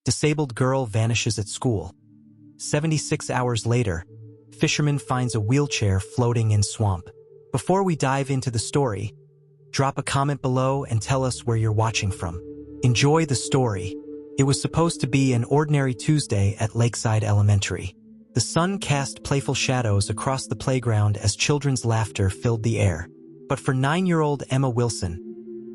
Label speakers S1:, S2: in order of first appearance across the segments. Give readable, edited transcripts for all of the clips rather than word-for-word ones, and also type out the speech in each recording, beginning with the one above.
S1: Disabled girl vanishes at school. 76 hours later, fisherman finds a wheelchair floating in swamp. Before we dive into the story, drop a comment below and tell us where you're watching from. Enjoy the story. It was supposed to be an ordinary Tuesday at Lakeside Elementary. The sun cast playful shadows across the playground as children's laughter filled the air. But for 9-year-old Emma Wilson,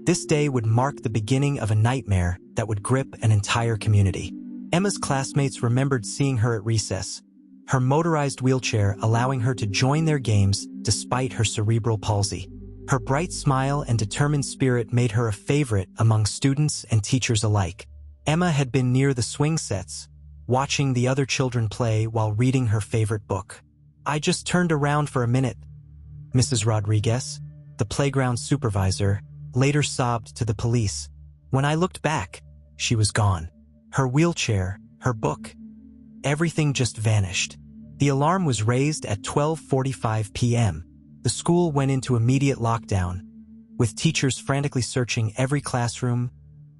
S1: this day would mark the beginning of a nightmare that would grip an entire community. Emma's classmates remembered seeing her at recess, her motorized wheelchair allowing her to join their games despite her cerebral palsy. Her bright smile and determined spirit made her a favorite among students and teachers alike. Emma had been near the swing sets, watching the other children play while reading her favorite book. "I just turned around for a minute," Mrs. Rodriguez, the playground supervisor, later sobbed to the police. "When I looked back, she was gone. Her wheelchair, her book, everything just vanished." The alarm was raised at 12:45 p.m. The school went into immediate lockdown, with teachers frantically searching every classroom,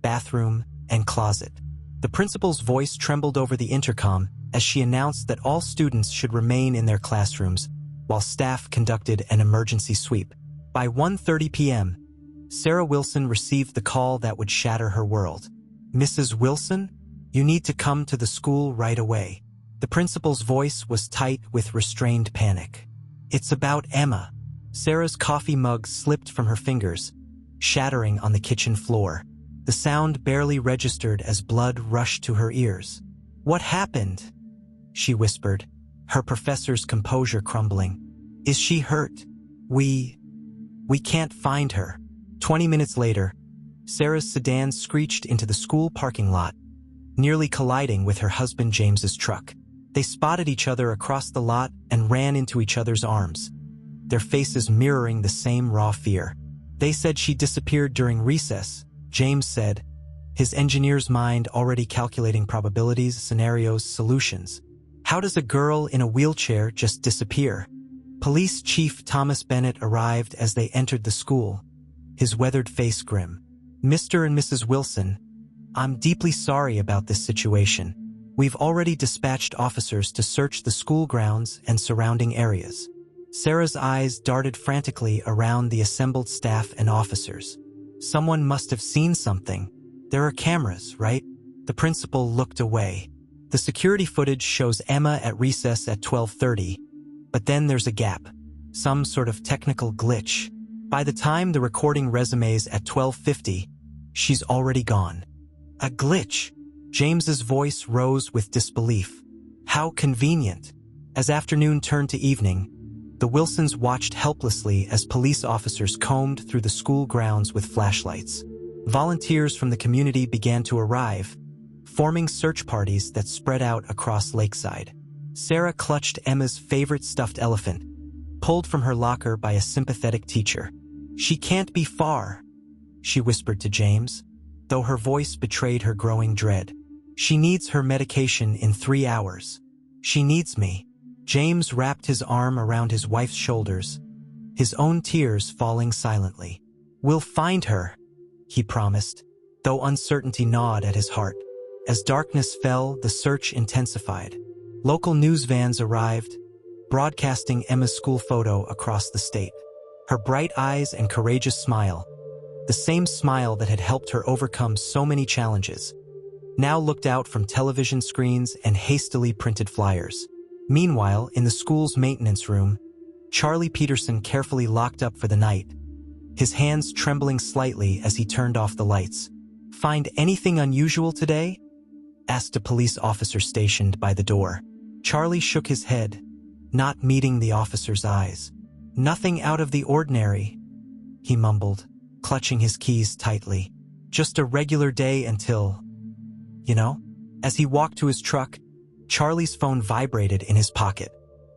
S1: bathroom, and closet. The principal's voice trembled over the intercom as she announced that all students should remain in their classrooms while staff conducted an emergency sweep. By 1:30 p.m., Sarah Wilson received the call that would shatter her world. "Mrs. Wilson, you need to come to the school right away." The principal's voice was tight with restrained panic. "It's about Emma." Sarah's coffee mug slipped from her fingers, shattering on the kitchen floor. The sound barely registered as blood rushed to her ears. "What happened?" she whispered, her professor's composure crumbling. "Is she hurt? We can't find her." 20 minutes later, Sarah's sedan screeched into the school parking lot, nearly colliding with her husband James's truck. They spotted each other across the lot and ran into each other's arms, their faces mirroring the same raw fear. "They said she disappeared during recess," James said, his engineer's mind already calculating probabilities, scenarios, solutions. "How does a girl in a wheelchair just disappear?" Police Chief Thomas Bennett arrived as they entered the school, his weathered face grim. "Mr. and Mrs. Wilson, I'm deeply sorry about this situation. We've already dispatched officers to search the school grounds and surrounding areas." Sarah's eyes darted frantically around the assembled staff and officers. "Someone must have seen something. There are cameras, right?" The principal looked away. "The security footage shows Emma at recess at 12:30, but then there's a gap, some sort of technical glitch. By the time the recording resumes at 12:50, she's already gone." "A glitch?" James's voice rose with disbelief. "How convenient." As afternoon turned to evening, the Wilsons watched helplessly as police officers combed through the school grounds with flashlights. Volunteers from the community began to arrive, forming search parties that spread out across Lakeside. Sarah clutched Emma's favorite stuffed elephant, pulled from her locker by a sympathetic teacher. "She can't be far," she whispered to James, though her voice betrayed her growing dread. "She needs her medication in 3 hours. She needs me." James wrapped his arm around his wife's shoulders, his own tears falling silently. "We'll find her," he promised, though uncertainty gnawed at his heart. As darkness fell, the search intensified. Local news vans arrived, broadcasting Emma's school photo across the state. Her bright eyes and courageous smile, the same smile that had helped her overcome so many challenges, now looked out from television screens and hastily printed flyers. Meanwhile, in the school's maintenance room, Charlie Peterson carefully locked up for the night, his hands trembling slightly as he turned off the lights. "Find anything unusual today?" asked a police officer stationed by the door. Charlie shook his head, not meeting the officer's eyes. "Nothing out of the ordinary," he mumbled, clutching his keys tightly. "Just a regular day until, you know?" As he walked to his truck, Charlie's phone vibrated in his pocket.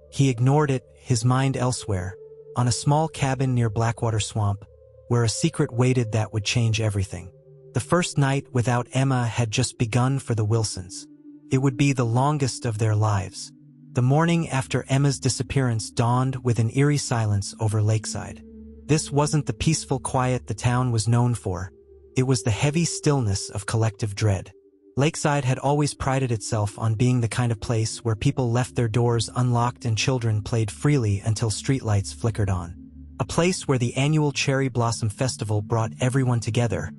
S1: He ignored it, his mind elsewhere, on a small cabin near Blackwater Swamp, where a secret waited that would change everything. The first night without Emma had just begun for the Wilsons. It would be the longest of their lives. The morning after Emma's disappearance dawned with an eerie silence over Lakeside. This wasn't the peaceful quiet the town was known for. It was the heavy stillness of collective dread. Lakeside had always prided itself on being the kind of place where people left their doors unlocked and children played freely until streetlights flickered on. A place where the annual Cherry Blossom Festival brought everyone together,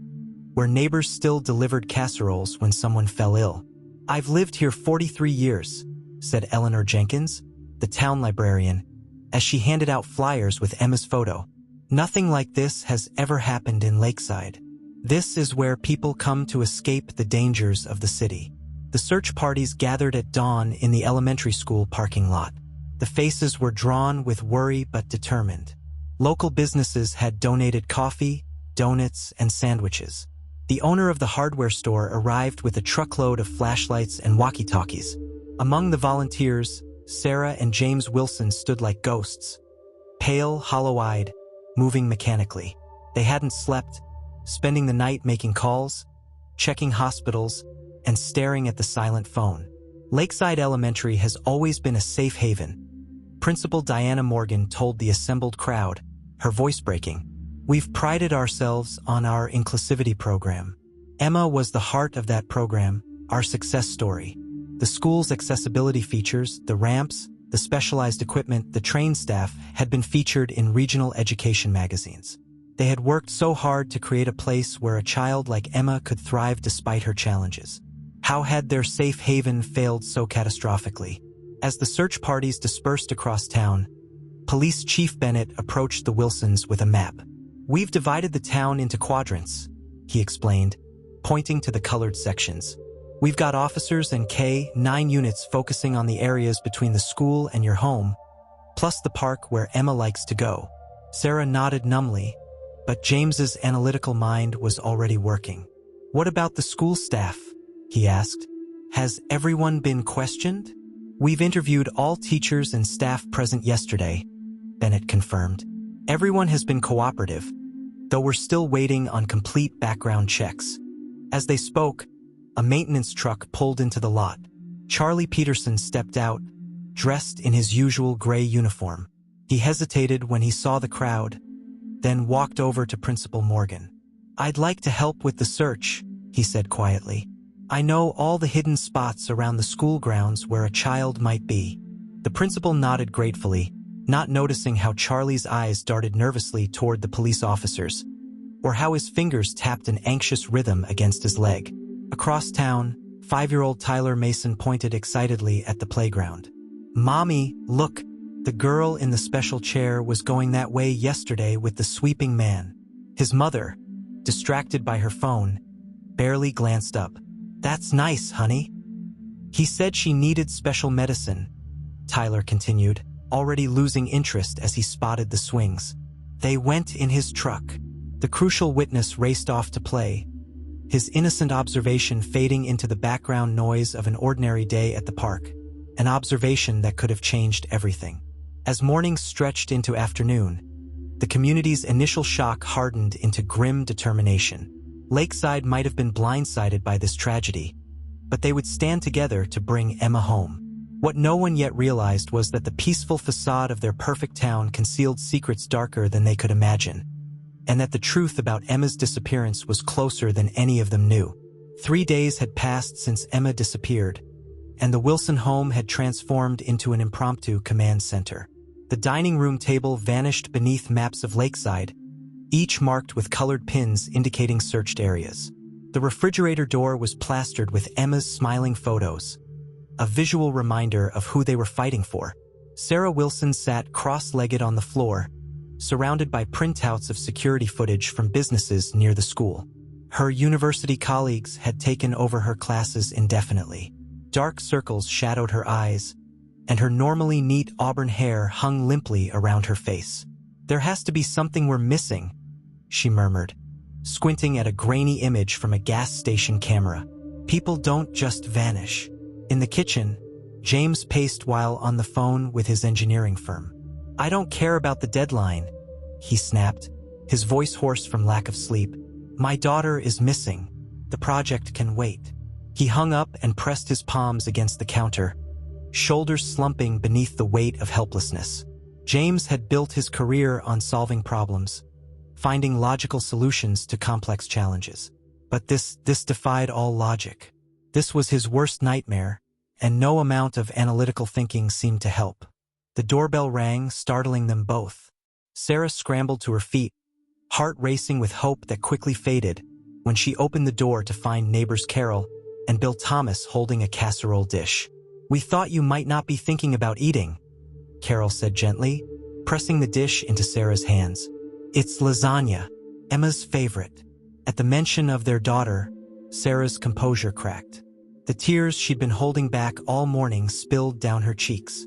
S1: where neighbors still delivered casseroles when someone fell ill. "I've lived here 43 years, said Eleanor Jenkins, the town librarian, as she handed out flyers with Emma's photo. "Nothing like this has ever happened in Lakeside. This is where people come to escape the dangers of the city." The search parties gathered at dawn in the elementary school parking lot. The faces were drawn with worry but determined. Local businesses had donated coffee, donuts, and sandwiches. The owner of the hardware store arrived with a truckload of flashlights and walkie-talkies. Among the volunteers, Sarah and James Wilson stood like ghosts, pale, hollow-eyed, moving mechanically. They hadn't slept, spending the night making calls, checking hospitals, and staring at the silent phone. Lakeside Elementary has always been a safe haven. Principal Diana Morgan told the assembled crowd, her voice breaking. "We've prided ourselves on our inclusivity program. Emma was the heart of that program, our success story. The school's accessibility features, the ramps, the specialized equipment, the trained staff had been featured in regional education magazines. They had worked so hard to create a place where a child like Emma could thrive despite her challenges. How had their safe haven failed so catastrophically?" As the search parties dispersed across town, Police Chief Bennett approached the Wilsons with a map. "We've divided the town into quadrants," he explained, pointing to the colored sections. "We've got officers and K-9 units focusing on the areas between the school and your home, plus the park where Emma likes to go." Sarah nodded numbly, but James's analytical mind was already working. "What about the school staff?" he asked. "Has everyone been questioned?" "We've interviewed all teachers and staff present yesterday," Bennett confirmed. "Everyone has been cooperative, though we're still waiting on complete background checks." As they spoke, a maintenance truck pulled into the lot. Charlie Peterson stepped out, dressed in his usual gray uniform. He hesitated when he saw the crowd, then walked over to Principal Morgan. "I'd like to help with the search," he said quietly. "I know all the hidden spots around the school grounds where a child might be." The principal nodded gratefully, not noticing how Charlie's eyes darted nervously toward the police officers, or how his fingers tapped an anxious rhythm against his leg. Across town, 5-year-old Tyler Mason pointed excitedly at the playground. "Mommy, look! The girl in the special chair was going that way yesterday with the sweeping man." His mother, distracted by her phone, barely glanced up. "That's nice, honey." "He said she needed special medicine," Tyler continued, already losing interest as he spotted the swings. "They went in his truck." The crucial witness raced off to play, his innocent observation fading into the background noise of an ordinary day at the park, an observation that could have changed everything. As morning stretched into afternoon, the community's initial shock hardened into grim determination. Lakeside might have been blindsided by this tragedy, but they would stand together to bring Emma home. What no one yet realized was that the peaceful facade of their perfect town concealed secrets darker than they could imagine, and that the truth about Emma's disappearance was closer than any of them knew. 3 days had passed since Emma disappeared, and the Wilson home had transformed into an impromptu command center. The dining room table vanished beneath maps of Lakeside, each marked with colored pins indicating searched areas. The refrigerator door was plastered with Emma's smiling photos, a visual reminder of who they were fighting for. Sarah Wilson sat cross-legged on the floor, surrounded by printouts of security footage from businesses near the school. Her university colleagues had taken over her classes indefinitely. Dark circles shadowed her eyes, and her normally neat auburn hair hung limply around her face. "There has to be something we're missing," she murmured, squinting at a grainy image from a gas station camera. "People don't just vanish." In the kitchen, James paced while on the phone with his engineering firm. "I don't care about the deadline," he snapped, his voice hoarse from lack of sleep. "My daughter is missing. The project can wait." He hung up and pressed his palms against the counter, shoulders slumping beneath the weight of helplessness. James had built his career on solving problems, finding logical solutions to complex challenges. But this defied all logic. This was his worst nightmare, and no amount of analytical thinking seemed to help. The doorbell rang, startling them both. Sarah scrambled to her feet, heart racing with hope that quickly faded when she opened the door to find neighbors Carol and Bill Thomas holding a casserole dish. "We thought you might not be thinking about eating," Carol said gently, pressing the dish into Sarah's hands. "It's lasagna, Emma's favorite." At the mention of their daughter, Sarah's composure cracked. The tears she'd been holding back all morning spilled down her cheeks.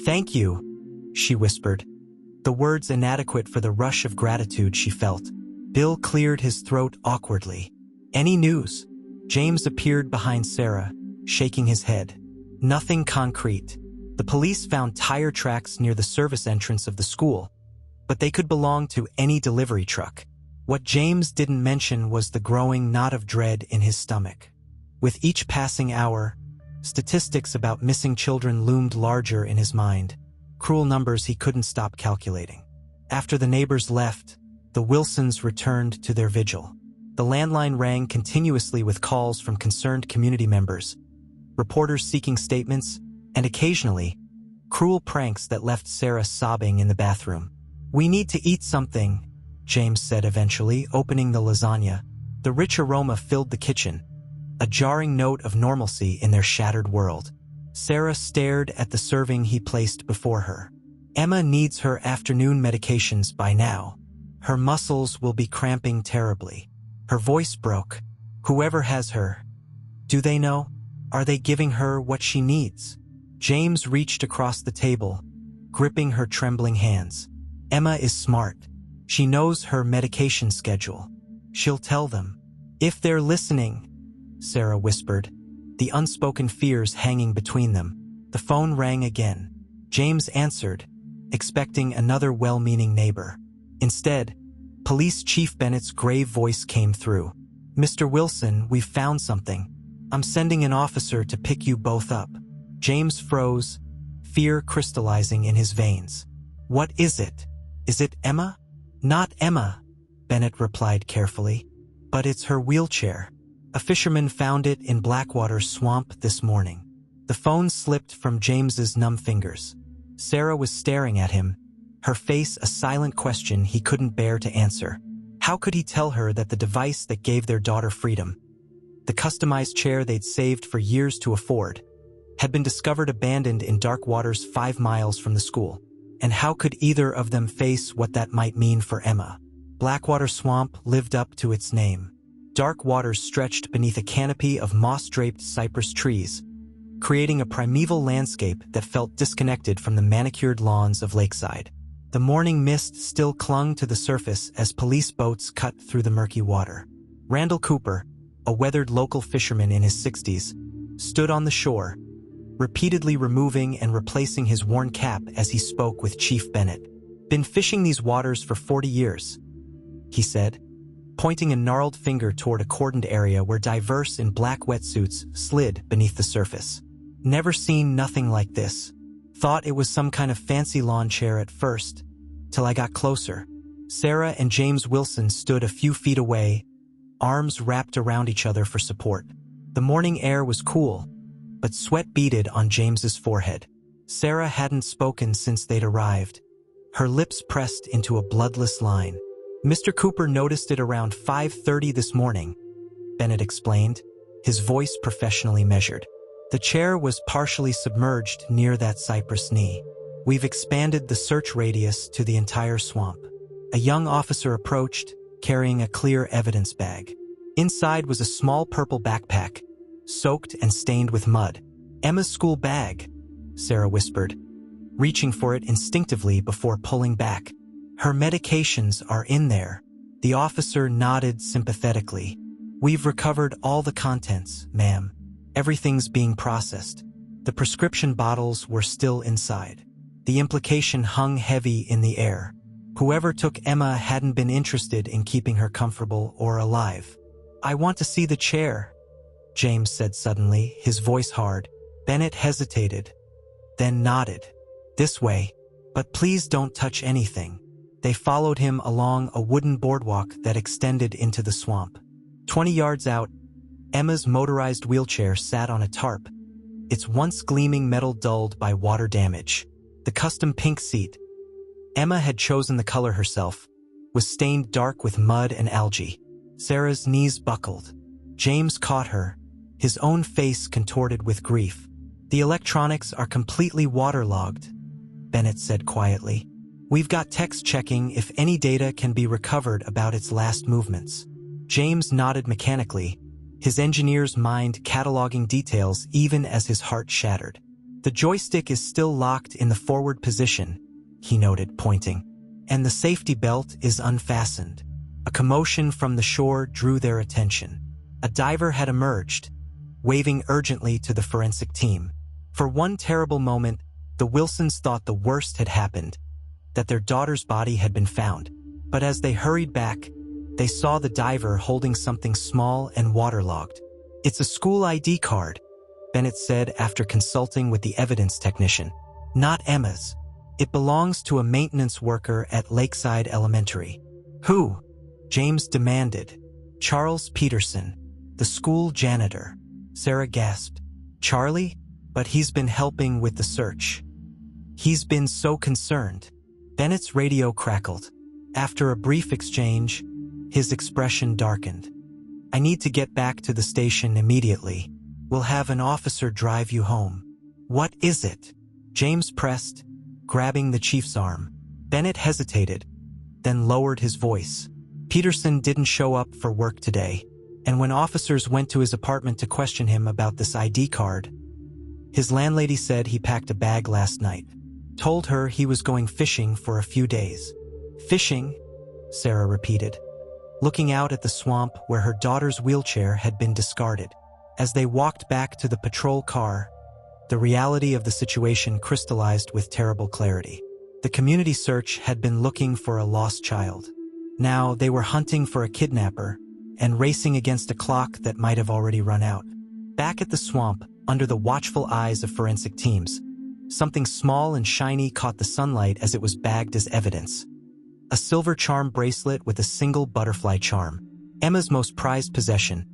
S1: "Thank you," she whispered, the words inadequate for the rush of gratitude she felt. Bill cleared his throat awkwardly. "Any news?" James appeared behind Sarah, shaking his head. "Nothing concrete. The police found tire tracks near the service entrance of the school, but they could belong to any delivery truck." What James didn't mention was the growing knot of dread in his stomach. With each passing hour, statistics about missing children loomed larger in his mind, cruel numbers he couldn't stop calculating. After the neighbors left, the Wilsons returned to their vigil. The landline rang continuously with calls from concerned community members, reporters seeking statements, and occasionally, cruel pranks that left Sarah sobbing in the bathroom. "We need to eat something," James said eventually, opening the lasagna. The rich aroma filled the kitchen, a jarring note of normalcy in their shattered world. Sarah stared at the serving he placed before her. "Emma needs her afternoon medications by now. Her muscles will be cramping terribly." Her voice broke. "Whoever has her, do they know? Are they giving her what she needs?" James reached across the table, gripping her trembling hands. "Emma is smart. She knows her medication schedule. She'll tell them." "If they're listening," Sarah whispered, the unspoken fears hanging between them. The phone rang again. James answered, expecting another well-meaning neighbor. Instead, Police Chief Bennett's grave voice came through. "Mr. Wilson, we've found something. I'm sending an officer to pick you both up." James froze, fear crystallizing in his veins. "What is it? Is it Emma?" "Not Emma," Bennett replied carefully. "But it's her wheelchair. A fisherman found it in Blackwater's swamp this morning." The phone slipped from James's numb fingers. Sarah was staring at him, her face a silent question he couldn't bear to answer. How could he tell her that the device that gave their daughter freedom, the customized chair they'd saved for years to afford, had been discovered abandoned in dark waters 5 miles from the school? And how could either of them face what that might mean for Emma? Blackwater Swamp lived up to its name. Dark waters stretched beneath a canopy of moss-draped cypress trees, creating a primeval landscape that felt disconnected from the manicured lawns of Lakeside. The morning mist still clung to the surface as police boats cut through the murky water. Randall Cooper, a weathered local fisherman in his 60s, stood on the shore, repeatedly removing and replacing his worn cap as he spoke with Chief Bennett. "Been fishing these waters for 40 years, he said, pointing a gnarled finger toward a cordoned area where divers in black wetsuits slid beneath the surface. "Never seen nothing like this. Thought it was some kind of fancy lawn chair at first, till I got closer." Sarah and James Wilson stood a few feet away, arms wrapped around each other for support. The morning air was cool, but sweat beaded on James's forehead. Sarah hadn't spoken since they'd arrived, her lips pressed into a bloodless line. "Mr. Cooper noticed it around 5:30 this morning," Bennett explained, his voice professionally measured. "The chair was partially submerged near that cypress knee. We've expanded the search radius to the entire swamp." A young officer approached, carrying a clear evidence bag. Inside was a small purple backpack, soaked and stained with mud. "Emma's school bag," Sarah whispered, reaching for it instinctively before pulling back. "Her medications are in there." The officer nodded sympathetically. "We've recovered all the contents, ma'am. Everything's being processed." The prescription bottles were still inside. The implication hung heavy in the air. Whoever took Emma hadn't been interested in keeping her comfortable or alive. "I want to see the chair," James said suddenly, his voice hard. Bennett hesitated, then nodded. "This way, but please don't touch anything." They followed him along a wooden boardwalk that extended into the swamp. 20 yards out, Emma's motorized wheelchair sat on a tarp, its once gleaming metal dulled by water damage. The custom pink seat, Emma had chosen the color herself, was stained dark with mud and algae. Sarah's knees buckled. James caught her, his own face contorted with grief. "The electronics are completely waterlogged," Bennett said quietly. "We've got techs checking if any data can be recovered about its last movements." James nodded mechanically, his engineer's mind cataloging details even as his heart shattered. "The joystick is still locked in the forward position," he noted, pointing, "and the safety belt is unfastened." A commotion from the shore drew their attention. A diver had emerged, waving urgently to the forensic team. For one terrible moment, the Wilsons thought the worst had happened, that their daughter's body had been found. But as they hurried back, they saw the diver holding something small and waterlogged. "It's a school ID card," Bennett said after consulting with the evidence technician. "Not Emma's. It belongs to a maintenance worker at Lakeside Elementary." "Who?" James demanded. "Charles Peterson, the school janitor." Sarah gasped. "Charlie? But he's been helping with the search. He's been so concerned." Bennett's radio crackled. After a brief exchange, his expression darkened. "I need to get back to the station immediately. We'll have an officer drive you home." "What is it?" James pressed, grabbing the chief's arm. Bennett hesitated, then lowered his voice. "Peterson didn't show up for work today, and when officers went to his apartment to question him about this ID card, his landlady said he packed a bag last night. Told her he was going fishing for a few days." "Fishing?" Sarah repeated, looking out at the swamp where her daughter's wheelchair had been discarded. As they walked back to the patrol car, the reality of the situation crystallized with terrible clarity. The community search had been looking for a lost child. Now they were hunting for a kidnapper and racing against a clock that might have already run out. Back at the swamp, under the watchful eyes of forensic teams, something small and shiny caught the sunlight as it was bagged as evidence. A silver charm bracelet with a single butterfly charm. Emma's most prized possession,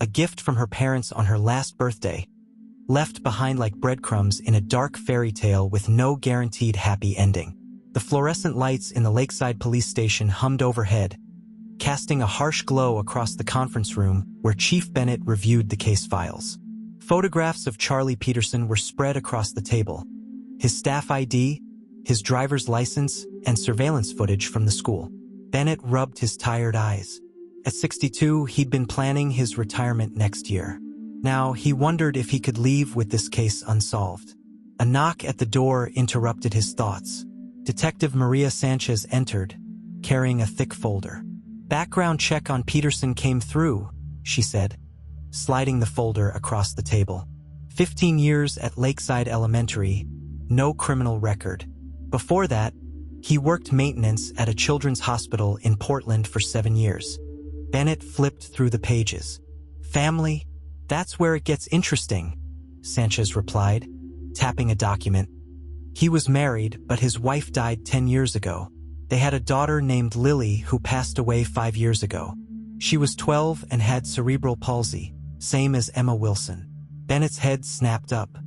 S1: a gift from her parents on her last birthday, left behind like breadcrumbs in a dark fairy tale with no guaranteed happy ending. The fluorescent lights in the Lakeside police station hummed overhead, casting a harsh glow across the conference room where Chief Bennett reviewed the case files. Photographs of Charlie Peterson were spread across the table. His staff ID, his driver's license, and surveillance footage from the school. Bennett rubbed his tired eyes. At 62, he'd been planning his retirement next year. Now, he wondered if he could leave with this case unsolved. A knock at the door interrupted his thoughts. Detective Maria Sanchez entered, carrying a thick folder. "Background check on Peterson came through," she said, sliding the folder across the table. 15 years at Lakeside Elementary, no criminal record. Before that, he worked maintenance at a children's hospital in Portland for 7 years. Bennett flipped through the pages. "Family? That's where it gets interesting," Sanchez replied, tapping a document. "He was married, but his wife died 10 years ago. They had a daughter named Lily who passed away 5 years ago. She was 12 and had cerebral palsy, same as Emma Wilson." Bennett's head snapped up.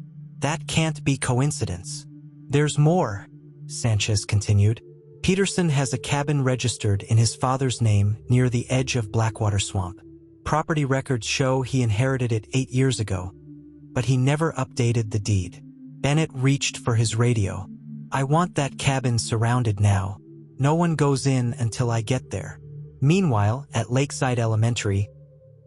S1: "That can't be coincidence." "There's more," Sanchez continued. "Peterson has a cabin registered in his father's name near the edge of Blackwater Swamp. Property records show he inherited it 8 years ago, but he never updated the deed." Bennett reached for his radio. "I want that cabin surrounded now. No one goes in until I get there." Meanwhile, at Lakeside Elementary,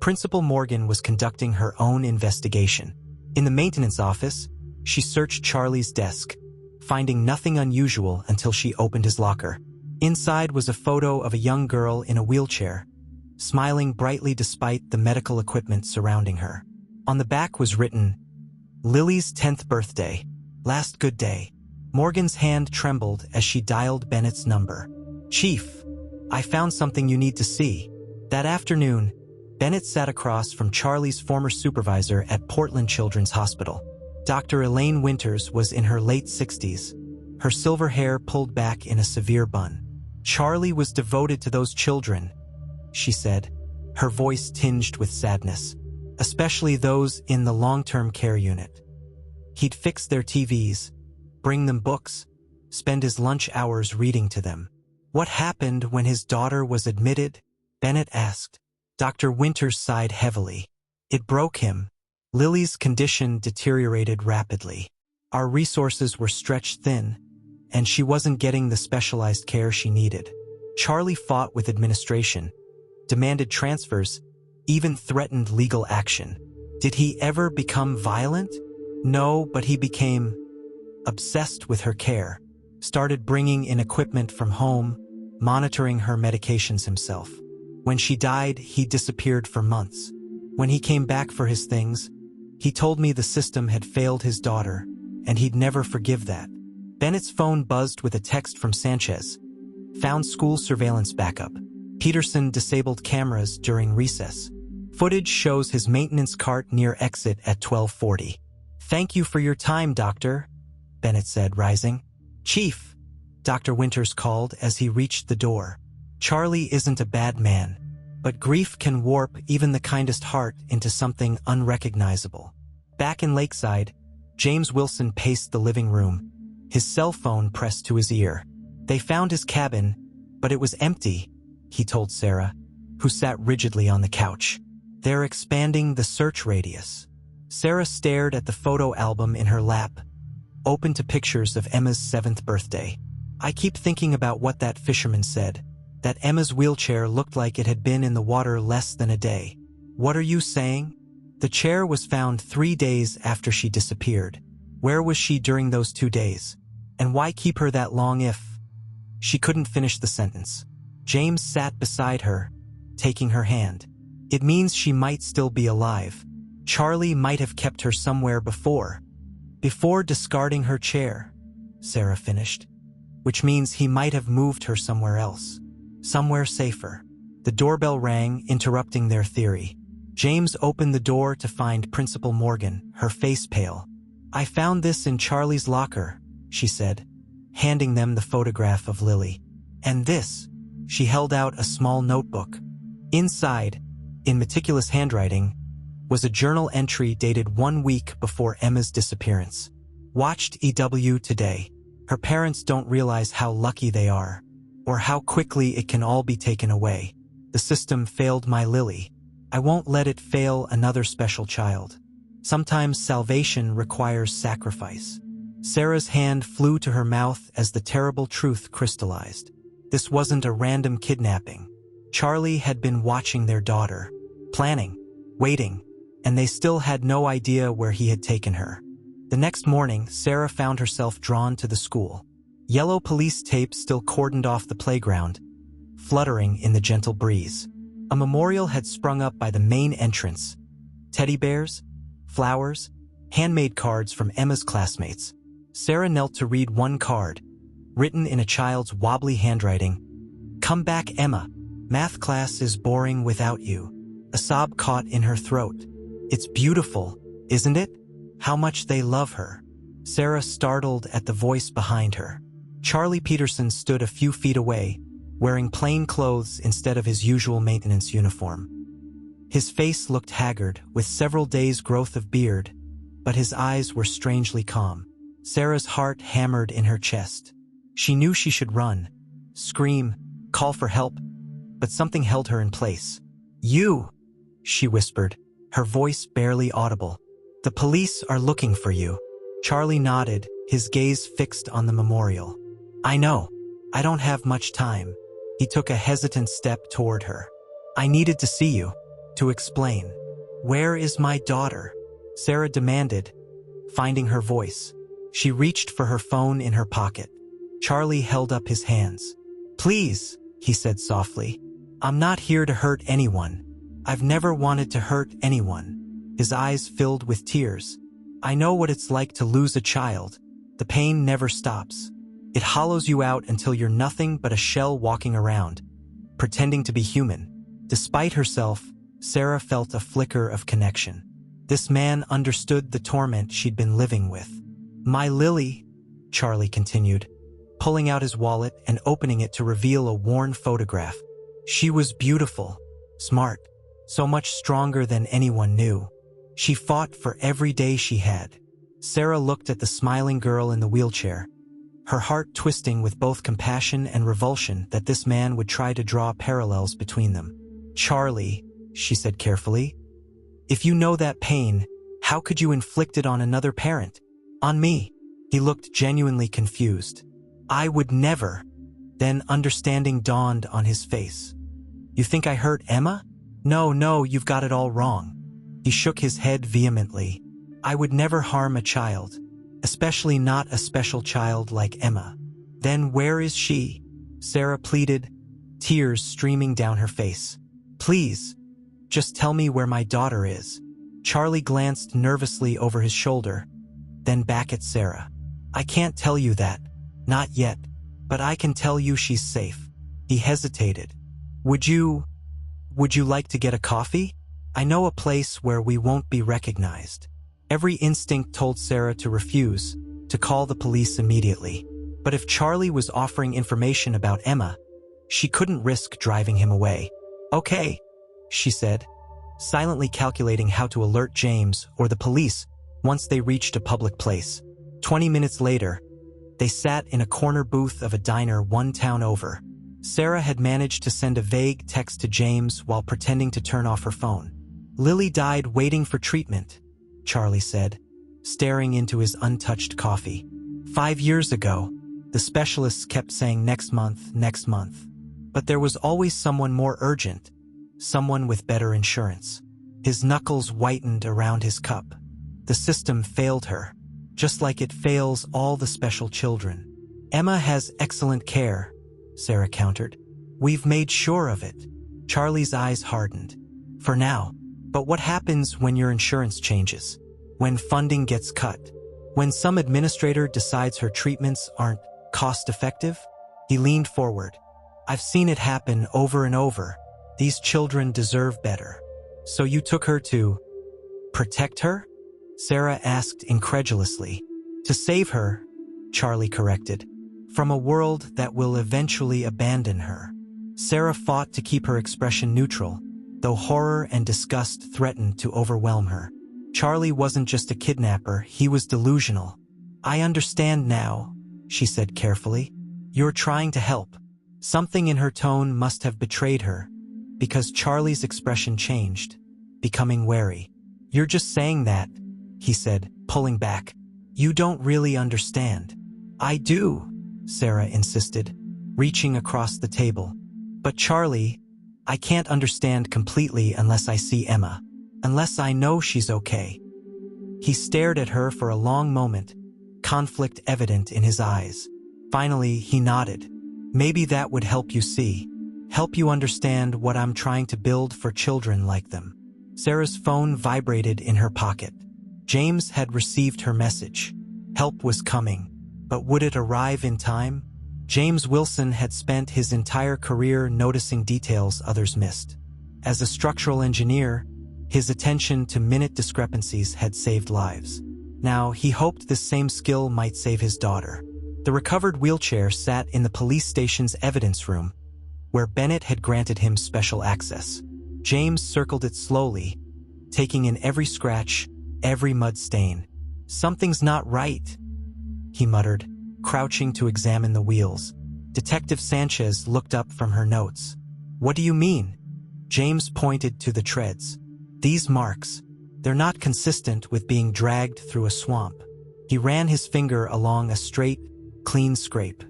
S1: Principal Morgan was conducting her own investigation. In the maintenance office, she searched Charlie's desk, finding nothing unusual until she opened his locker. Inside was a photo of a young girl in a wheelchair, smiling brightly despite the medical equipment surrounding her. On the back was written, "Lily's 10th birthday. Last good day." Morgan's hand trembled as she dialed Bennett's number. "Chief, I found something you need to see." That afternoon, Bennett sat across from Charlie's former supervisor at Portland Children's Hospital. Dr. Elaine Winters was in her late 60s, her silver hair pulled back in a severe bun. "Charlie was devoted to those children," she said, her voice tinged with sadness. especially those in the long-term care unit. He'd fix their TVs, bring them books, spend his lunch hours reading to them. What happened when his daughter was admitted? Bennett asked. Dr. Winters sighed heavily. It broke him. Lily's condition deteriorated rapidly. Our resources were stretched thin, and she wasn't getting the specialized care she needed. Charlie fought with administration, demanded transfers, even threatened legal action. Did he ever become violent? No, but he became obsessed with her care, started bringing in equipment from home, monitoring her medications himself. When she died, he disappeared for months. When he came back for his things, he told me the system had failed his daughter, and he'd never forgive that. Bennett's phone buzzed with a text from Sanchez. Found school surveillance backup. Peterson disabled cameras during recess. Footage shows his maintenance cart near exit at 12:40. Thank you for your time, Doctor, Bennett said, rising. Chief, Dr. Winters called as he reached the door. Charlie isn't a bad man, but grief can warp even the kindest heart into something unrecognizable. Back in Lakeside, James Wilson paced the living room, his cell phone pressed to his ear. They found his cabin, but it was empty, he told Sarah, who sat rigidly on the couch. They're expanding the search radius. Sarah stared at the photo album in her lap, open to pictures of Emma's 7th birthday. I keep thinking about what that fisherman said, that Emma's wheelchair looked like it had been in the water less than a day. What are you saying? The chair was found 3 days after she disappeared. Where was she during those 2 days? And why keep her that long if... She couldn't finish the sentence. James sat beside her, taking her hand. It means she might still be alive. Charlie might have kept her somewhere before discarding her chair, Sarah finished, which means he might have moved her somewhere else, somewhere safer. The doorbell rang, interrupting their theory. James opened the door to find Principal Morgan, her face pale. I found this in Charlie's locker, she said, handing them the photograph of Lily. And this, she held out a small notebook. Inside, in meticulous handwriting, was a journal entry dated 1 week before Emma's disappearance. Watched EW today. Her parents don't realize how lucky they are, or how quickly it can all be taken away. The system failed my Lily. I won't let it fail another special child. Sometimes salvation requires sacrifice. Sarah's hand flew to her mouth as the terrible truth crystallized. This wasn't a random kidnapping. Charlie had been watching their daughter, planning, waiting, and they still had no idea where he had taken her. The next morning, Sarah found herself drawn to the school. Yellow police tape still cordoned off the playground, fluttering in the gentle breeze. A memorial had sprung up by the main entrance. Teddy bears, flowers, handmade cards from Emma's classmates. Sarah knelt to read one card, written in a child's wobbly handwriting. Come back, Emma. Math class is boring without you. A sob caught in her throat. It's beautiful, isn't it? How much they love her. Sarah startled at the voice behind her. Charlie Peterson stood a few feet away, wearing plain clothes instead of his usual maintenance uniform. His face looked haggard, with several days' growth of beard, but his eyes were strangely calm. Sarah's heart hammered in her chest. She knew she should run, scream, call for help, but something held her in place. You, she whispered, her voice barely audible. The police are looking for you. Charlie nodded, his gaze fixed on the memorial. I know. I don't have much time. He took a hesitant step toward her. I needed to see you, to explain. Where is my daughter? Sarah demanded, finding her voice. She reached for her phone in her pocket. Charlie held up his hands. Please, he said softly. I'm not here to hurt anyone. I've never wanted to hurt anyone. His eyes filled with tears. I know what it's like to lose a child. The pain never stops. It hollows you out until you're nothing but a shell walking around, pretending to be human. Despite herself, Sarah felt a flicker of connection. This man understood the torment she'd been living with. My Lily, Charlie continued, pulling out his wallet and opening it to reveal a worn photograph. She was beautiful, smart, so much stronger than anyone knew. She fought for every day she had. Sarah looked at the smiling girl in the wheelchair, her heart twisting with both compassion and revulsion that this man would try to draw parallels between them. "Charlie," she said carefully, "if you know that pain, how could you inflict it on another parent? On me?" He looked genuinely confused. "I would never." Then understanding dawned on his face. "You think I hurt Emma? No, you've got it all wrong." He shook his head vehemently. "I would never harm a child, especially not a special child like Emma." "Then where is she?" Sarah pleaded, tears streaming down her face. "Please, just tell me where my daughter is." Charlie glanced nervously over his shoulder, then back at Sarah. "I can't tell you that, not yet, but I can tell you she's safe." He hesitated. Would you like to get a coffee? I know a place where we won't be recognized." Every instinct told Sarah to refuse, to call the police immediately. But if Charlie was offering information about Emma, she couldn't risk driving him away. "Okay," she said, silently calculating how to alert James or the police once they reached a public place. 20 minutes later, they sat in a corner booth of a diner one town over. Sarah had managed to send a vague text to James while pretending to turn off her phone. "Lily died waiting for treatment," Charlie said, staring into his untouched coffee. 5 years ago, the specialists kept saying next month. But there was always someone more urgent, someone with better insurance. His knuckles whitened around his cup. The system failed her, just like it fails all the special children. "Emma has excellent care," Sarah countered. "We've made sure of it." Charlie's eyes hardened. "For now. But what happens when your insurance changes? When funding gets cut? When some administrator decides her treatments aren't cost-effective?" He leaned forward. "I've seen it happen over and over. These children deserve better." "So you took her to protect her?" Sarah asked incredulously. "To save her," Charlie corrected, "from a world that will eventually abandon her." Sarah fought to keep her expression neutral, though horror and disgust threatened to overwhelm her. Charlie wasn't just a kidnapper, he was delusional. "I understand now," she said carefully. "You're trying to help." Something in her tone must have betrayed her, because Charlie's expression changed, becoming wary. "You're just saying that," he said, pulling back. "You don't really understand." "I do," Sarah insisted, reaching across the table. "But Charlie, I can't understand completely unless I see Emma, unless I know she's okay." He stared at her for a long moment, conflict evident in his eyes. Finally, he nodded. "Maybe that would help you see. Help you understand what I'm trying to build for children like them." Sarah's phone vibrated in her pocket. James had received her message. Help was coming, but would it arrive in time? James Wilson had spent his entire career noticing details others missed. As a structural engineer, his attention to minute discrepancies had saved lives. Now, he hoped this same skill might save his daughter. The recovered wheelchair sat in the police station's evidence room, where Bennett had granted him special access. James circled it slowly, taking in every scratch, every mud stain. "Something's not right," he muttered, crouching to examine the wheels. Detective Sanchez looked up from her notes. "What do you mean?" James pointed to the treads. "These marks, they're not consistent with being dragged through a swamp." He ran his finger along a straight, clean scrape.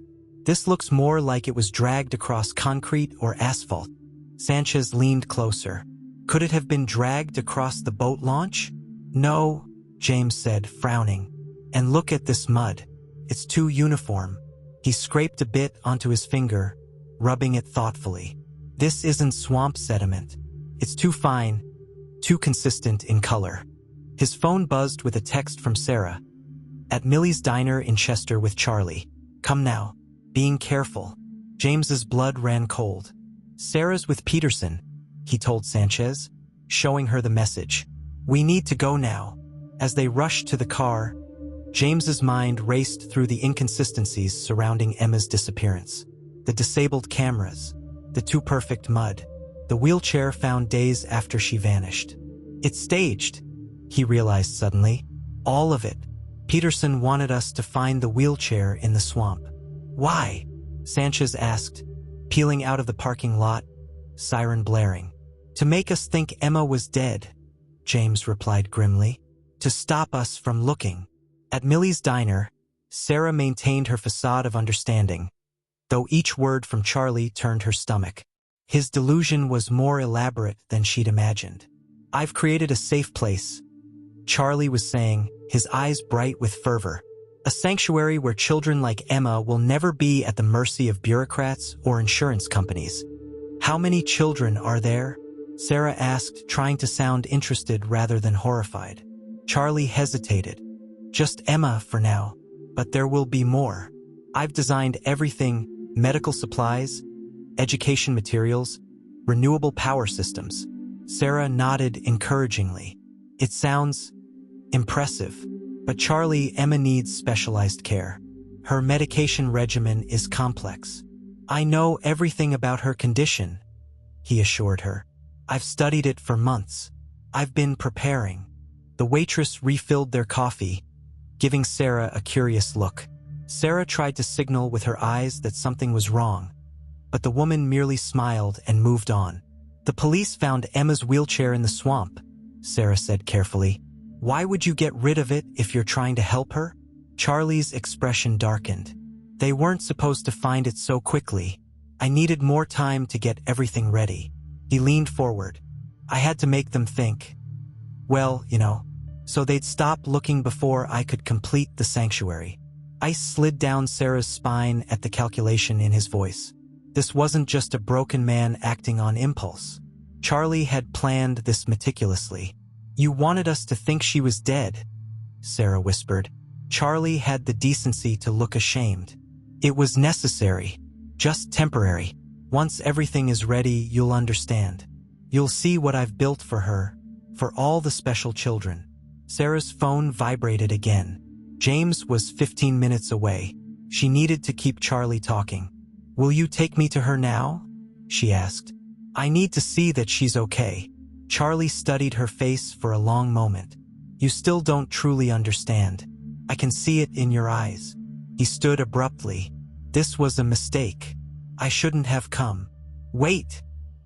S1: "This looks more like it was dragged across concrete or asphalt." Sanchez leaned closer. "Could it have been dragged across the boat launch?" "No," James said, frowning. "And look at this mud. It's too uniform." He scraped a bit onto his finger, rubbing it thoughtfully. "This isn't swamp sediment. It's too fine, too consistent in color." His phone buzzed with a text from Sarah. "At Millie's Diner in Chester with Charlie. Come now. Being careful." James's blood ran cold. "Sarah's with Peterson," he told Sanchez, showing her the message. "We need to go now." As they rushed to the car, James's mind raced through the inconsistencies surrounding Emma's disappearance. The disabled cameras, the too perfect mud. The wheelchair found days after she vanished. It's staged, he realized suddenly. All of it. Peterson wanted us to find the wheelchair in the swamp. Why? Sanchez asked, peeling out of the parking lot, siren blaring. To make us think Emma was dead, James replied grimly. To stop us from looking. At Millie's diner, Sarah maintained her facade of understanding, though each word from Charlie turned her stomach. His delusion was more elaborate than she'd imagined. I've created a safe place, Charlie was saying, his eyes bright with fervor. A sanctuary where children like Emma will never be at the mercy of bureaucrats or insurance companies. How many children are there? Sarah asked, trying to sound interested rather than horrified. Charlie hesitated. Just Emma for now, but there will be more. I've designed everything: medical supplies, education materials, renewable power systems. Sarah nodded encouragingly. It sounds impressive. But Charlie, Emma needs specialized care. Her medication regimen is complex. I know everything about her condition, he assured her. I've studied it for months. I've been preparing. The waitress refilled their coffee, giving Sarah a curious look. Sarah tried to signal with her eyes that something was wrong, but the woman merely smiled and moved on. The police found Emma's wheelchair in the swamp, Sarah said carefully. Why would you get rid of it if you're trying to help her? Charlie's expression darkened. They weren't supposed to find it so quickly. I needed more time to get everything ready. He leaned forward. I had to make them think. Well, so they'd stop looking before I could complete the sanctuary. Ice slid down Sarah's spine at the calculation in his voice. This wasn't just a broken man acting on impulse. Charlie had planned this meticulously. You wanted us to think she was dead, Sarah whispered. Charlie had the decency to look ashamed. It was necessary, just temporary. Once everything is ready, you'll understand. You'll see what I've built for her, for all the special children. Sarah's phone vibrated again. James was 15 minutes away. She needed to keep Charlie talking. Will you take me to her now? She asked. I need to see that she's okay. Charlie studied her face for a long moment. You still don't truly understand. I can see it in your eyes. He stood abruptly. This was a mistake. I shouldn't have come. Wait,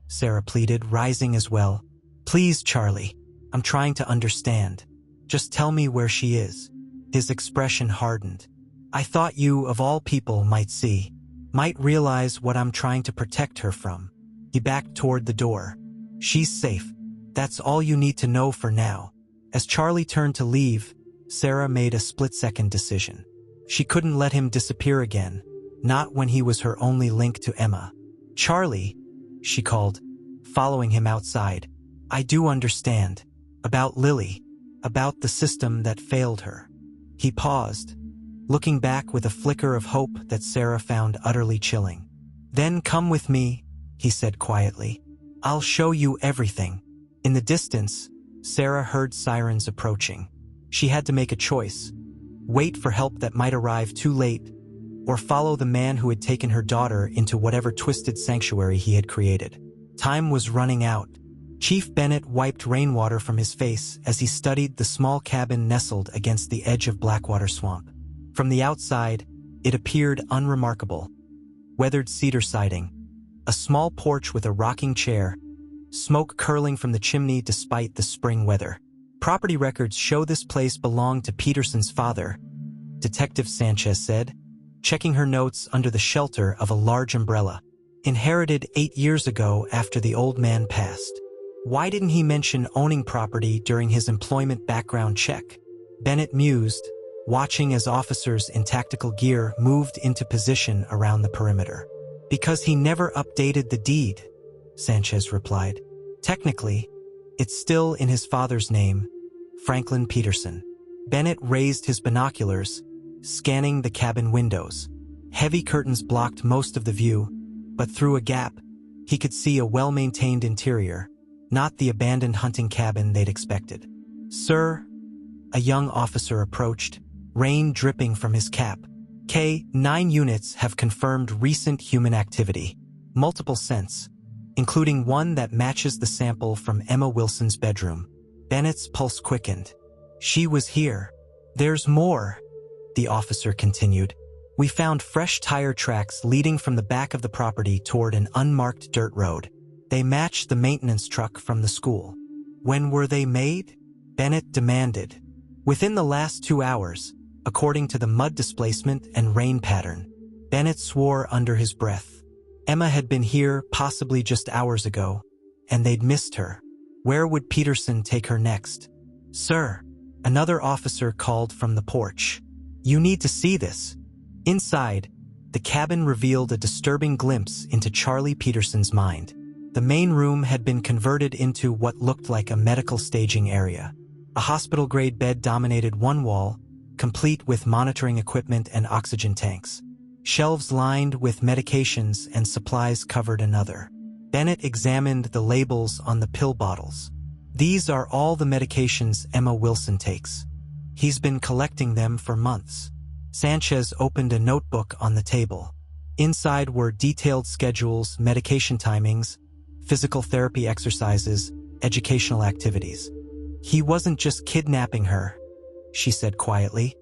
S1: Sarah pleaded, rising as well. Please, Charlie. I'm trying to understand. Just tell me where she is. His expression hardened. I thought you, of all people, might see, might realize what I'm trying to protect her from. He backed toward the door. She's safe. That's all you need to know for now. As Charlie turned to leave, Sarah made a split-second decision. She couldn't let him disappear again, not when he was her only link to Emma. Charlie, she called, following him outside. I do understand. About Lily. About the system that failed her. He paused, looking back with a flicker of hope that Sarah found utterly chilling. Then come with me, he said quietly. I'll show you everything. In the distance, Sarah heard sirens approaching. She had to make a choice. Wait for help that might arrive too late, or follow the man who had taken her daughter into whatever twisted sanctuary he had created. Time was running out. Chief Bennett wiped rainwater from his face as he studied the small cabin nestled against the edge of Blackwater Swamp. From the outside, it appeared unremarkable. Weathered cedar siding, a small porch with a rocking chair, smoke curling from the chimney despite the spring weather. Property records show this place belonged to Peterson's father, Detective Sanchez said, checking her notes under the shelter of a large umbrella. Inherited 8 years ago after the old man passed. Why didn't he mention owning property during his employment background check? Bennett mused, watching as officers in tactical gear moved into position around the perimeter. Because he never updated the deed, Sanchez replied. Technically, it's still in his father's name, Franklin Peterson. Bennett raised his binoculars, scanning the cabin windows. Heavy curtains blocked most of the view, but through a gap, he could see a well-maintained interior, not the abandoned hunting cabin they'd expected. Sir, a young officer approached, rain dripping from his cap. K-9 units have confirmed recent human activity. Multiple scents, including one that matches the sample from Emma Wilson's bedroom. Bennett's pulse quickened. She was here. There's more, the officer continued. We found fresh tire tracks leading from the back of the property toward an unmarked dirt road. They matched the maintenance truck from the school. When were they made? Bennett demanded. Within the last 2 hours, according to the mud displacement and rain pattern. Bennett swore under his breath. Emma had been here possibly just hours ago, and they'd missed her. Where would Peterson take her next? Sir, another officer called from the porch. You need to see this. Inside, the cabin revealed a disturbing glimpse into Charlie Peterson's mind. The main room had been converted into what looked like a medical staging area. A hospital-grade bed dominated one wall, complete with monitoring equipment and oxygen tanks. Shelves lined with medications and supplies covered another. Bennett examined the labels on the pill bottles. These are all the medications Emma Wilson takes. He's been collecting them for months. Sanchez opened a notebook on the table. Inside were detailed schedules, medication timings, physical therapy exercises, educational activities. He wasn't just kidnapping her, she said quietly.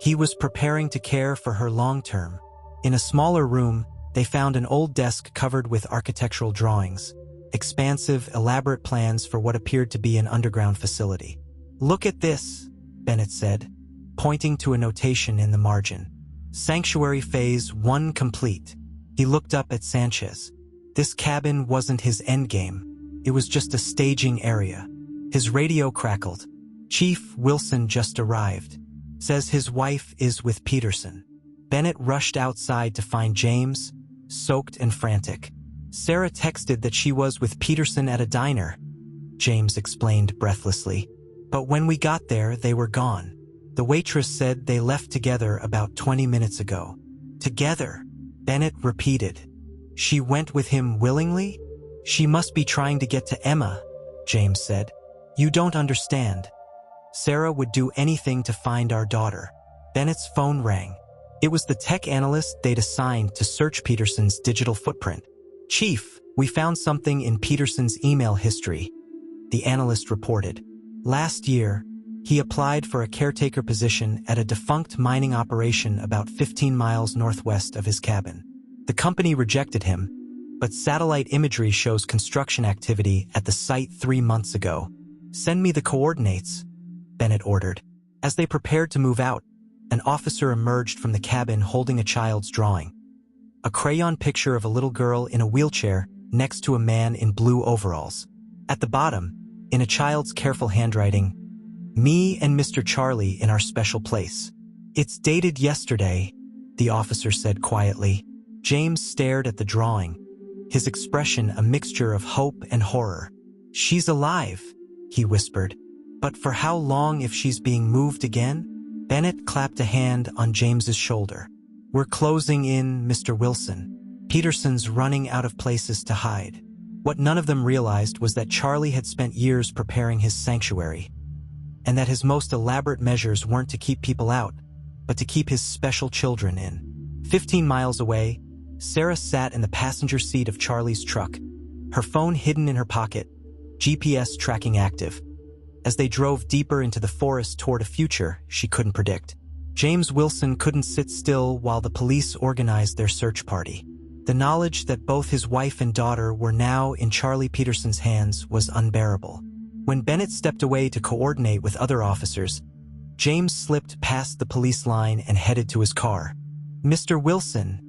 S1: He was preparing to care for her long-term. In a smaller room, they found an old desk covered with architectural drawings, expansive, elaborate plans for what appeared to be an underground facility. Look at this, Bennett said, pointing to a notation in the margin. Sanctuary Phase 1 complete. He looked up at Sanchez. This cabin wasn't his endgame. It was just a staging area. His radio crackled. Chief Wilson just arrived. Says his wife is with Peterson. Bennett rushed outside to find James, soaked and frantic. Sarah texted that she was with Peterson at a diner, James explained breathlessly. But when we got there, they were gone. The waitress said they left together about 20 minutes ago. Together, Bennett repeated. She went with him willingly? She must be trying to get to Emma, James said. You don't understand. Sarah would do anything to find our daughter. Bennett's phone rang. It was the tech analyst they'd assigned to search Peterson's digital footprint. Chief, we found something in Peterson's email history, the analyst reported. Last year, he applied for a caretaker position at a defunct mining operation about 15 miles northwest of his cabin. The company rejected him, but satellite imagery shows construction activity at the site 3 months ago. Send me the coordinates, Bennett ordered. As they prepared to move out, an officer emerged from the cabin holding a child's drawing. A crayon picture of a little girl in a wheelchair next to a man in blue overalls. At the bottom, in a child's careful handwriting, me and Mr. Charlie in our special place. It's dated yesterday, the officer said quietly. James stared at the drawing, his expression a mixture of hope and horror. She's alive, he whispered. But for how long if she's being moved again? Bennett clapped a hand on James's shoulder. We're closing in, Mr. Wilson. Peterson's running out of places to hide. What none of them realized was that Charlie had spent years preparing his sanctuary, and that his most elaborate measures weren't to keep people out, but to keep his special children in. 15 miles away, Sarah sat in the passenger seat of Charlie's truck, her phone hidden in her pocket, GPS tracking active. As they drove deeper into the forest toward a future she couldn't predict, James Wilson couldn't sit still while the police organized their search party. The knowledge that both his wife and daughter were now in Charlie Peterson's hands was unbearable. When Bennett stepped away to coordinate with other officers, James slipped past the police line and headed to his car. Mr. Wilson,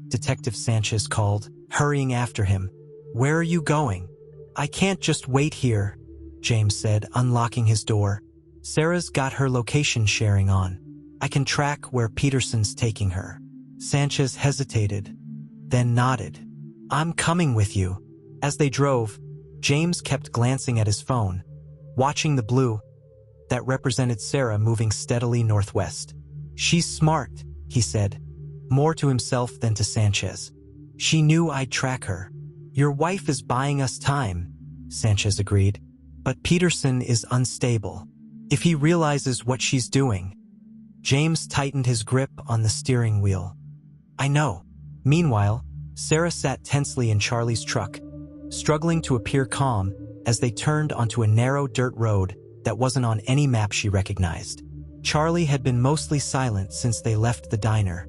S1: Detective Sanchez called, hurrying after him. Where are you going? I can't just wait here, James said, unlocking his door. Sarah's got her location sharing on. I can track where Peterson's taking her. Sanchez hesitated, then nodded. I'm coming with you. As they drove, James kept glancing at his phone, watching the blue that represented Sarah moving steadily northwest. She's smart, he said, more to himself than to Sanchez. She knew I'd track her. Your wife is buying us time, Sanchez agreed. But Peterson is unstable. If he realizes what she's doing. James tightened his grip on the steering wheel. I know. Meanwhile, Sarah sat tensely in Charlie's truck, struggling to appear calm as they turned onto a narrow dirt road that wasn't on any map she recognized. Charlie had been mostly silent since they left the diner,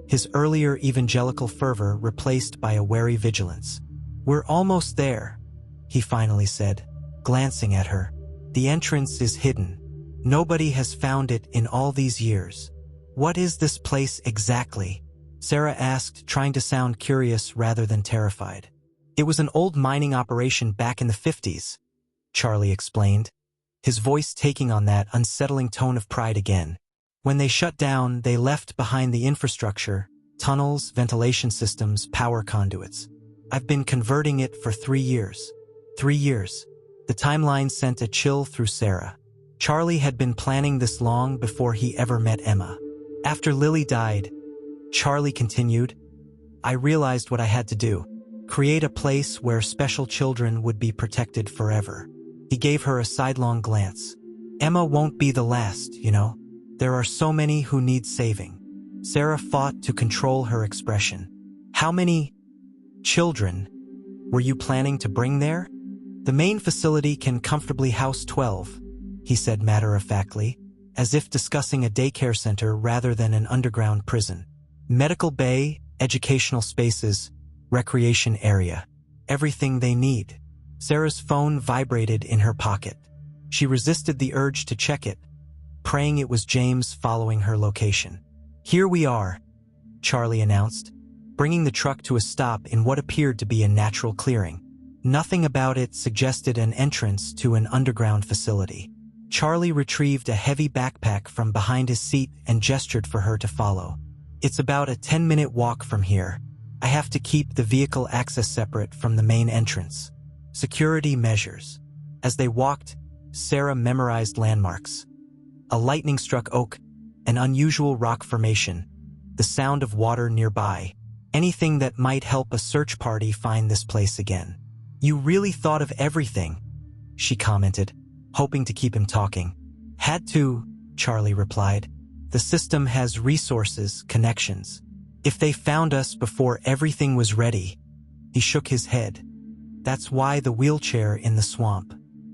S1: his earlier evangelical fervor replaced by a wary vigilance. "We're almost there," he finally said, glancing at her. "The entrance is hidden. Nobody has found it in all these years." "What is this place exactly?" Sarah asked, trying to sound curious rather than terrified. "It was an old mining operation back in the 50s, Charlie explained, his voice taking on that unsettling tone of pride again. "When they shut down, they left behind the infrastructure, tunnels, ventilation systems, power conduits. I've been converting it for 3 years. 3 years. The timeline sent a chill through Sarah. Charlie had been planning this long before he ever met Emma. "After Lily died," Charlie continued, "I realized what I had to do. Create a place where special children would be protected forever." He gave her a sidelong glance. "Emma won't be the last, you know. There are so many who need saving." Sarah fought to control her expression. "How many children were you planning to bring there?" "The main facility can comfortably house 12, he said matter-of-factly, as if discussing a daycare center rather than an underground prison. "Medical bay, educational spaces, recreation area. Everything they need." Sarah's phone vibrated in her pocket. She resisted the urge to check it, praying it was James following her location. "Here we are," Charlie announced, bringing the truck to a stop in what appeared to be a natural clearing. Nothing about it suggested an entrance to an underground facility. Charlie retrieved a heavy backpack from behind his seat and gestured for her to follow. "It's about a 10-minute walk from here. I have to keep the vehicle access separate from the main entrance. Security measures." As they walked, Sarah memorized landmarks. A lightning-struck oak, an unusual rock formation, the sound of water nearby, anything that might help a search party find this place again. "You really thought of everything," she commented, hoping to keep him talking. "Had to," Charlie replied. "The system has resources, connections. If they found us before everything was ready." He shook his head. "That's why the wheelchair in the swamp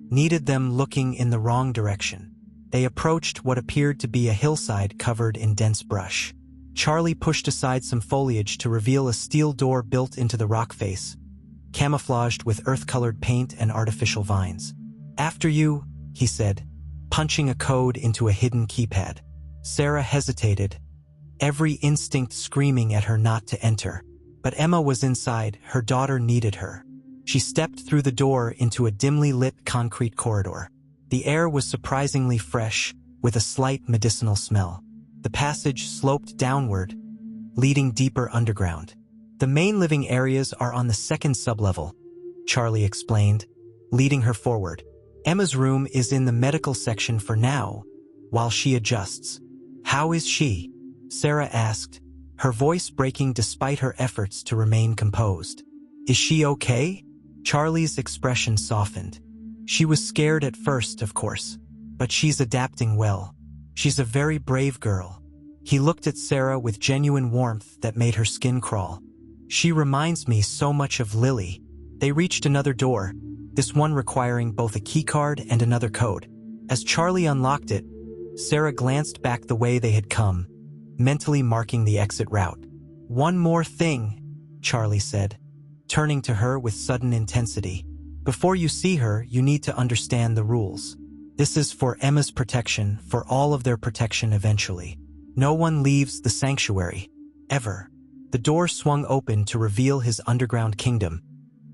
S1: needed them looking in the wrong direction." They approached what appeared to be a hillside covered in dense brush. Charlie pushed aside some foliage to reveal a steel door built into the rock face, camouflaged with earth-colored paint and artificial vines. "After you," he said, punching a code into a hidden keypad. Sarah hesitated, every instinct screaming at her not to enter. But Emma was inside, her daughter needed her. She stepped through the door into a dimly lit concrete corridor. The air was surprisingly fresh, with a slight medicinal smell. The passage sloped downward, leading deeper underground. "The main living areas are on the second sublevel," Charlie explained, leading her forward. "Emma's room is in the medical section for now, while she adjusts." "How is she?" Sarah asked, her voice breaking despite her efforts to remain composed. "Is she okay?" Charlie's expression softened. "She was scared at first, of course, but she's adapting well. She's a very brave girl." He looked at Sarah with genuine warmth that made her skin crawl. "She reminds me so much of Lily." They reached another door, this one requiring both a keycard and another code. As Charlie unlocked it, Sarah glanced back the way they had come, mentally marking the exit route. "One more thing," Charlie said, turning to her with sudden intensity. "Before you see her, you need to understand the rules. This is for Emma's protection, for all of their protection eventually. No one leaves the sanctuary, ever." The door swung open to reveal his underground kingdom,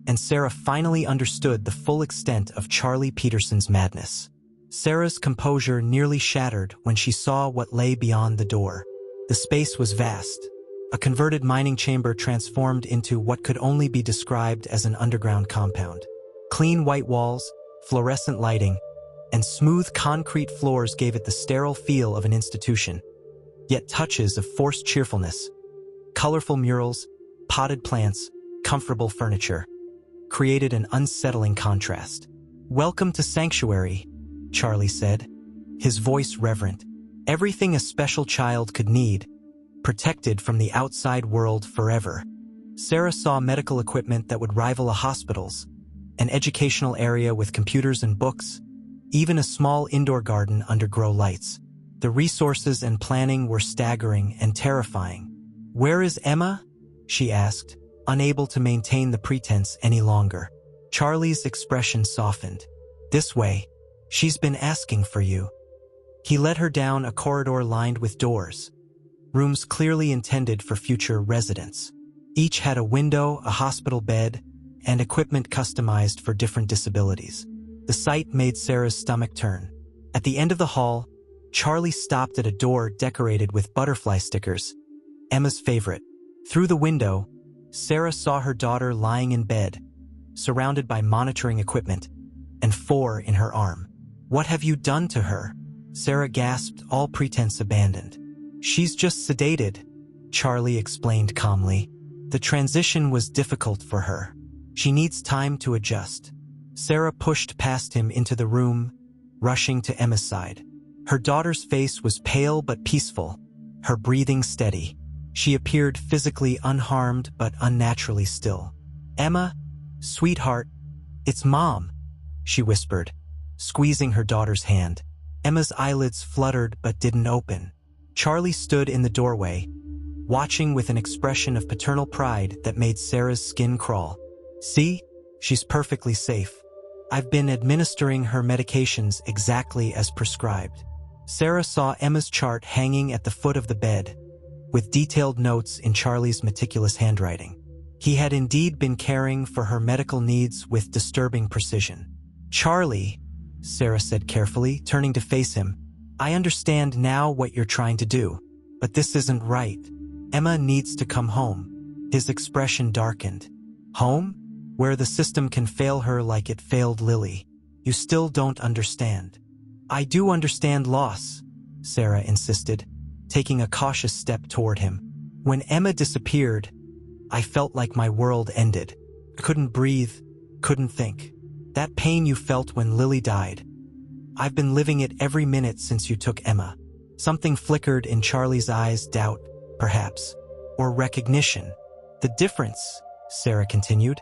S1: and Sarah finally understood the full extent of Charlie Peterson's madness. Sarah's composure nearly shattered when she saw what lay beyond the door. The space was vast, a converted mining chamber transformed into what could only be described as an underground compound. Clean white walls, fluorescent lighting, and smooth concrete floors gave it the sterile feel of an institution, yet touches of forced cheerfulness. Colorful murals, potted plants, comfortable furniture created an unsettling contrast. "Welcome to Sanctuary," Charlie said, his voice reverent. "Everything a special child could need, protected from the outside world forever." Sarah saw medical equipment that would rival a hospital's, an educational area with computers and books, even a small indoor garden under grow lights. The resources and planning were staggering and terrifying. "Where is Emma?" she asked, unable to maintain the pretense any longer. Charlie's expression softened. "This way. She's been asking for you." He led her down a corridor lined with doors, rooms clearly intended for future residents. Each had a window, a hospital bed, and equipment customized for different disabilities. The sight made Sarah's stomach turn. At the end of the hall, Charlie stopped at a door decorated with butterfly stickers, Emma's favorite. Through the window, Sarah saw her daughter lying in bed, surrounded by monitoring equipment, and 4 in her arm. "What have you done to her?" Sarah gasped, all pretense abandoned. "She's just sedated," Charlie explained calmly. "The transition was difficult for her. She needs time to adjust." Sarah pushed past him into the room, rushing to Emma's side. Her daughter's face was pale but peaceful, her breathing steady. She appeared physically unharmed but unnaturally still. "Emma, sweetheart, it's Mom," she whispered, squeezing her daughter's hand. Emma's eyelids fluttered but didn't open. Charlie stood in the doorway, watching with an expression of paternal pride that made Sarah's skin crawl. "See? She's perfectly safe. I've been administering her medications exactly as prescribed." Sarah saw Emma's chart hanging at the foot of the bed, with detailed notes in Charlie's meticulous handwriting. He had indeed been caring for her medical needs with disturbing precision. "Charlie," Sarah said carefully, turning to face him, "I understand now what you're trying to do, but this isn't right. Emma needs to come home." His expression darkened. "Home? Where the system can fail her like it failed Lily. You still don't understand." "I do understand loss," Sarah insisted, taking a cautious step toward him. "When Emma disappeared, I felt like my world ended. I couldn't breathe, couldn't think. That pain you felt when Lily died. I've been living it every minute since you took Emma." Something flickered in Charlie's eyes, doubt, perhaps, or recognition. "The difference," Sarah continued,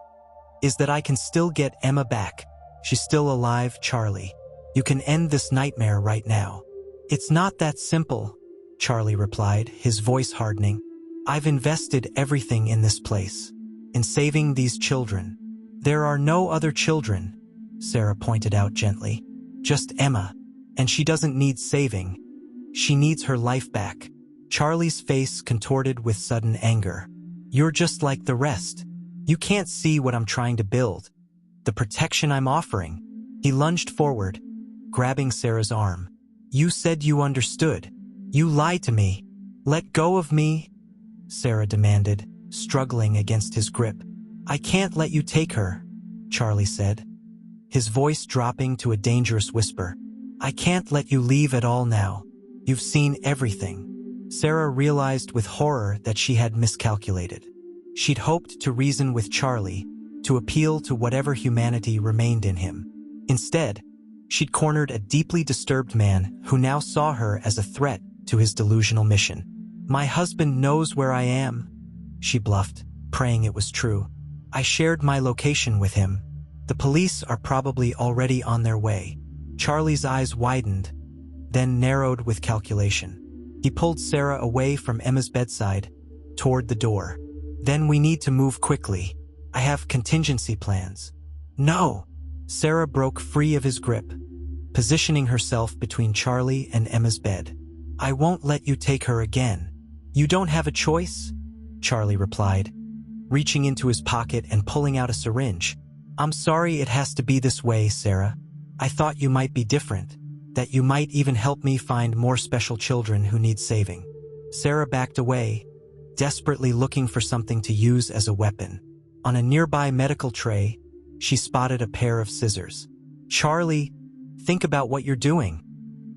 S1: "is that I can still get Emma back. She's still alive, Charlie. You can end this nightmare right now." "It's not that simple," Charlie replied, his voice hardening. "I've invested everything in this place, in saving these children." "There are no other children," Sarah pointed out gently. "Just Emma, and she doesn't need saving. She needs her life back." Charlie's face contorted with sudden anger. "You're just like the rest. You can't see what I'm trying to build, the protection I'm offering." He lunged forward, grabbing Sarah's arm. "You said you understood. You lied to me. Let go of me," Sarah demanded, struggling against his grip. "I can't let you take her," Charlie said, his voice dropping to a dangerous whisper. "I can't let you leave at all now. You've seen everything." Sarah realized with horror that she had miscalculated. She'd hoped to reason with Charlie, to appeal to whatever humanity remained in him. Instead, she'd cornered a deeply disturbed man who now saw her as a threat to his delusional mission. "My husband knows where I am," she bluffed, praying it was true. "I shared my location with him. The police are probably already on their way." Charlie's eyes widened, then narrowed with calculation. He pulled Sarah away from Emma's bedside, toward the door. "Then we need to move quickly. I have contingency plans." "No!" Sarah broke free of his grip, positioning herself between Charlie and Emma's bed. "I won't let you take her again." "You don't have a choice," Charlie replied, reaching into his pocket and pulling out a syringe. "I'm sorry it has to be this way, Sarah. I thought you might be different, that you might even help me find more special children who need saving." Sarah backed away, desperately looking for something to use as a weapon. On a nearby medical tray, she spotted a pair of scissors. "Charlie, think about what you're doing,"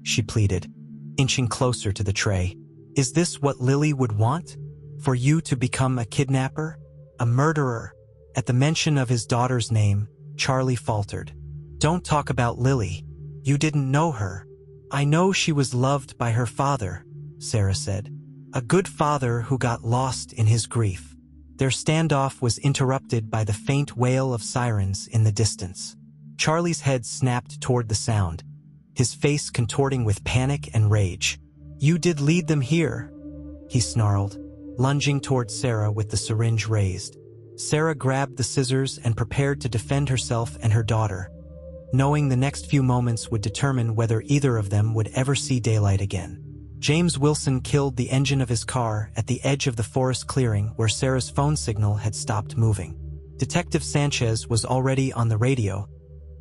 S1: she pleaded, inching closer to the tray. "Is this what Lily would want? For you to become a kidnapper? A murderer?" At the mention of his daughter's name, Charlie faltered. "Don't talk about Lily. You didn't know her." "I know she was loved by her father," Sarah said. "A good father who got lost in his grief. Their standoff was interrupted by the faint wail of sirens in the distance. Charlie's head snapped toward the sound, his face contorting with panic and rage. "You did lead them here," he snarled, lunging toward Sarah with the syringe raised. Sarah grabbed the scissors and prepared to defend herself and her daughter, knowing the next few moments would determine whether either of them would ever see daylight again. James Wilson killed the engine of his car at the edge of the forest clearing where Sarah's phone signal had stopped moving. Detective Sanchez was already on the radio,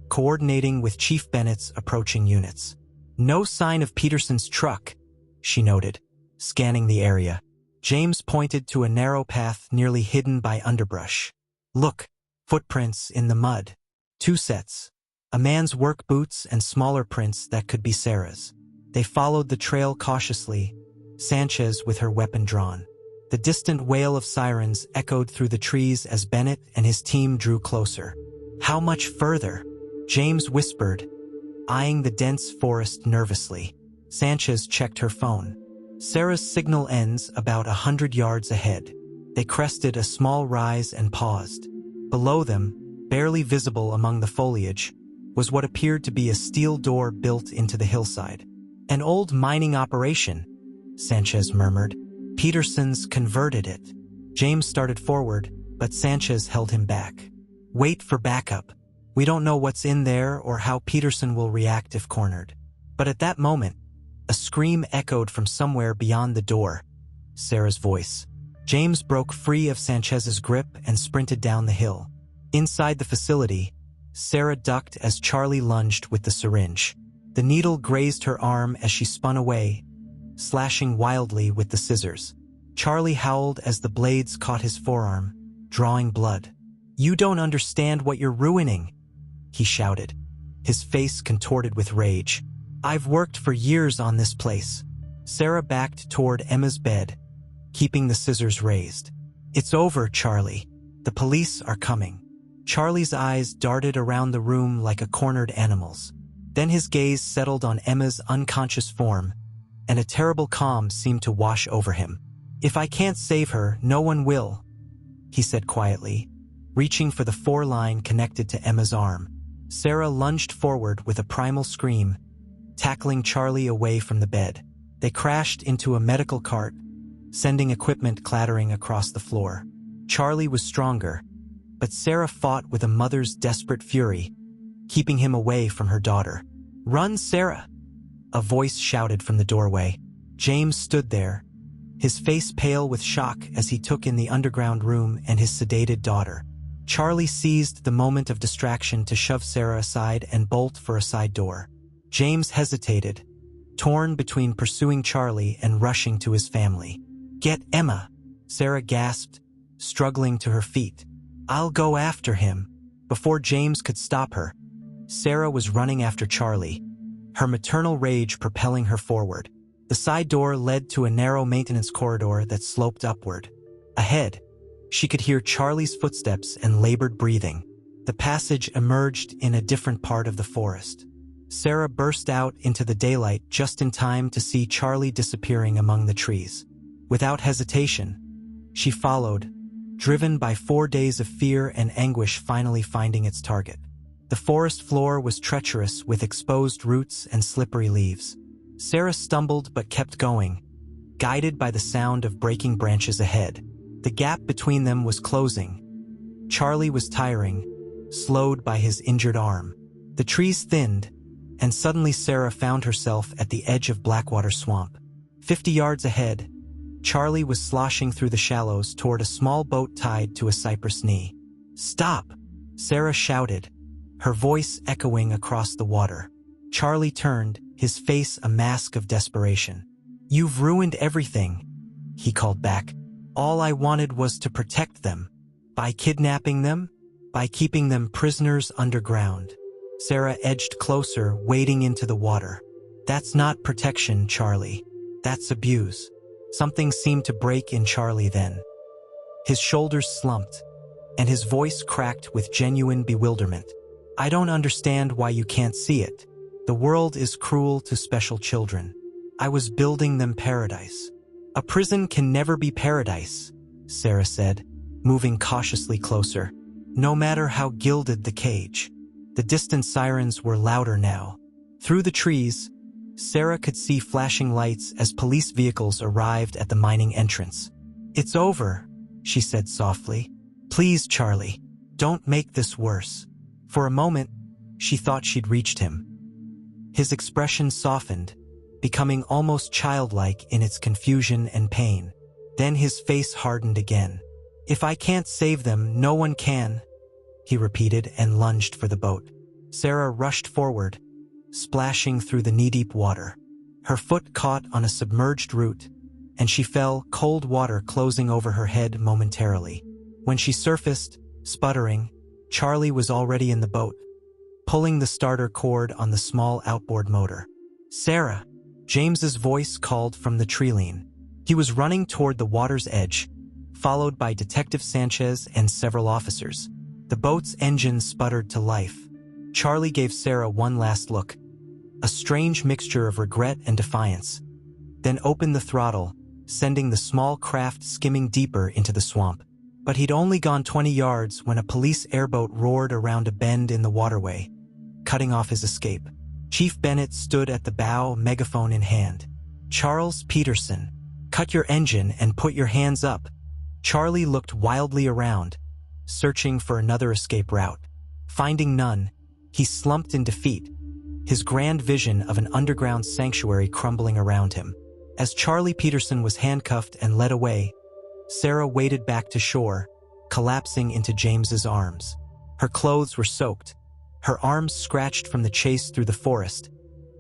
S1: coordinating with Chief Bennett's approaching units. "No sign of Peterson's truck," she noted, scanning the area. James pointed to a narrow path nearly hidden by underbrush. "Look, footprints in the mud. 2 sets. A man's work boots and smaller prints that could be Sarah's." They followed the trail cautiously, Sanchez with her weapon drawn. The distant wail of sirens echoed through the trees as Bennett and his team drew closer. "How much further?" James whispered, eyeing the dense forest nervously. Sanchez checked her phone. Sarah's signal ends about 100 yards ahead. They crested a small rise and paused. Below them, barely visible among the foliage, was what appeared to be a steel door built into the hillside. "An old mining operation," Sanchez murmured. "Peterson's converted it." James started forward, but Sanchez held him back. "Wait for backup. We don't know what's in there or how Peterson will react if cornered." But at that moment, a scream echoed from somewhere beyond the door. Sarah's voice. James broke free of Sanchez's grip and sprinted down the hill. Inside the facility, Sarah ducked as Charlie lunged with the syringe. The needle grazed her arm as she spun away, slashing wildly with the scissors. Charlie howled as the blades caught his forearm, drawing blood. "You don't understand what you're ruining," he shouted, his face contorted with rage. "I've worked for years on this place." Sarah backed toward Emma's bed, keeping the scissors raised. "It's over, Charlie. The police are coming." Charlie's eyes darted around the room like a cornered animal's. Then his gaze settled on Emma's unconscious form, and a terrible calm seemed to wash over him. "If I can't save her, no one will," he said quietly, reaching for the 4-line connected to Emma's arm. Sarah lunged forward with a primal scream, tackling Charlie away from the bed. They crashed into a medical cart, sending equipment clattering across the floor. Charlie was stronger, but Sarah fought with a mother's desperate fury, keeping him away from her daughter. "Run, Sarah!" a voice shouted from the doorway. James stood there, his face pale with shock as he took in the underground room and his sedated daughter. Charlie seized the moment of distraction to shove Sarah aside and bolt for a side door. James hesitated, torn between pursuing Charlie and rushing to his family. "Get Emma!" Sarah gasped, struggling to her feet. "I'll go after him." Before James could stop her, Sarah was running after Charlie, her maternal rage propelling her forward. The side door led to a narrow maintenance corridor that sloped upward. Ahead, she could hear Charlie's footsteps and labored breathing. The passage emerged in a different part of the forest. Sarah burst out into the daylight just in time to see Charlie disappearing among the trees. Without hesitation, she followed, driven by 4 days of fear and anguish finally finding its target. The forest floor was treacherous with exposed roots and slippery leaves. Sarah stumbled but kept going, guided by the sound of breaking branches ahead. The gap between them was closing. Charlie was tiring, slowed by his injured arm. The trees thinned, and suddenly Sarah found herself at the edge of Blackwater Swamp. 50 yards ahead, Charlie was sloshing through the shallows toward a small boat tied to a cypress knee. "Stop!" Sarah shouted, her voice echoing across the water. Charlie turned, his face a mask of desperation. "You've ruined everything," he called back. "All I wanted was to protect them. By kidnapping them, by keeping them prisoners underground." Sarah edged closer, wading into the water. "That's not protection, Charlie. That's abuse." Something seemed to break in Charlie then. His shoulders slumped, and his voice cracked with genuine bewilderment. "I don't understand why you can't see it. The world is cruel to special children. I was building them paradise." "A prison can never be paradise," Sarah said, moving cautiously closer. No matter how gilded the cage, the distant sirens were louder now. Through the trees, Sarah could see flashing lights as police vehicles arrived at the mining entrance. "It's over," she said softly. "Please, Charlie, don't make this worse." For a moment, she thought she'd reached him. His expression softened, becoming almost childlike in its confusion and pain. Then his face hardened again. "If I can't save them, no one can," he repeated and lunged for the boat. Sarah rushed forward, splashing through the knee-deep water. Her foot caught on a submerged root, and she fell, cold water closing over her head momentarily. When she surfaced, sputtering, Charlie was already in the boat, pulling the starter cord on the small outboard motor. "Sarah!" James's voice called from the tree-line. He was running toward the water's edge, followed by Detective Sanchez and several officers. The boat's engine sputtered to life. Charlie gave Sarah one last look, a strange mixture of regret and defiance, then opened the throttle, sending the small craft skimming deeper into the swamp. But he'd only gone 20 yards when a police airboat roared around a bend in the waterway, cutting off his escape. Chief Bennett stood at the bow, megaphone in hand. "Charles Peterson, cut your engine and put your hands up." Charlie looked wildly around, searching for another escape route. Finding none, he slumped in defeat, his grand vision of an underground sanctuary crumbling around him. As Charlie Peterson was handcuffed and led away, Sarah waded back to shore, collapsing into James's arms. Her clothes were soaked, her arms scratched from the chase through the forest,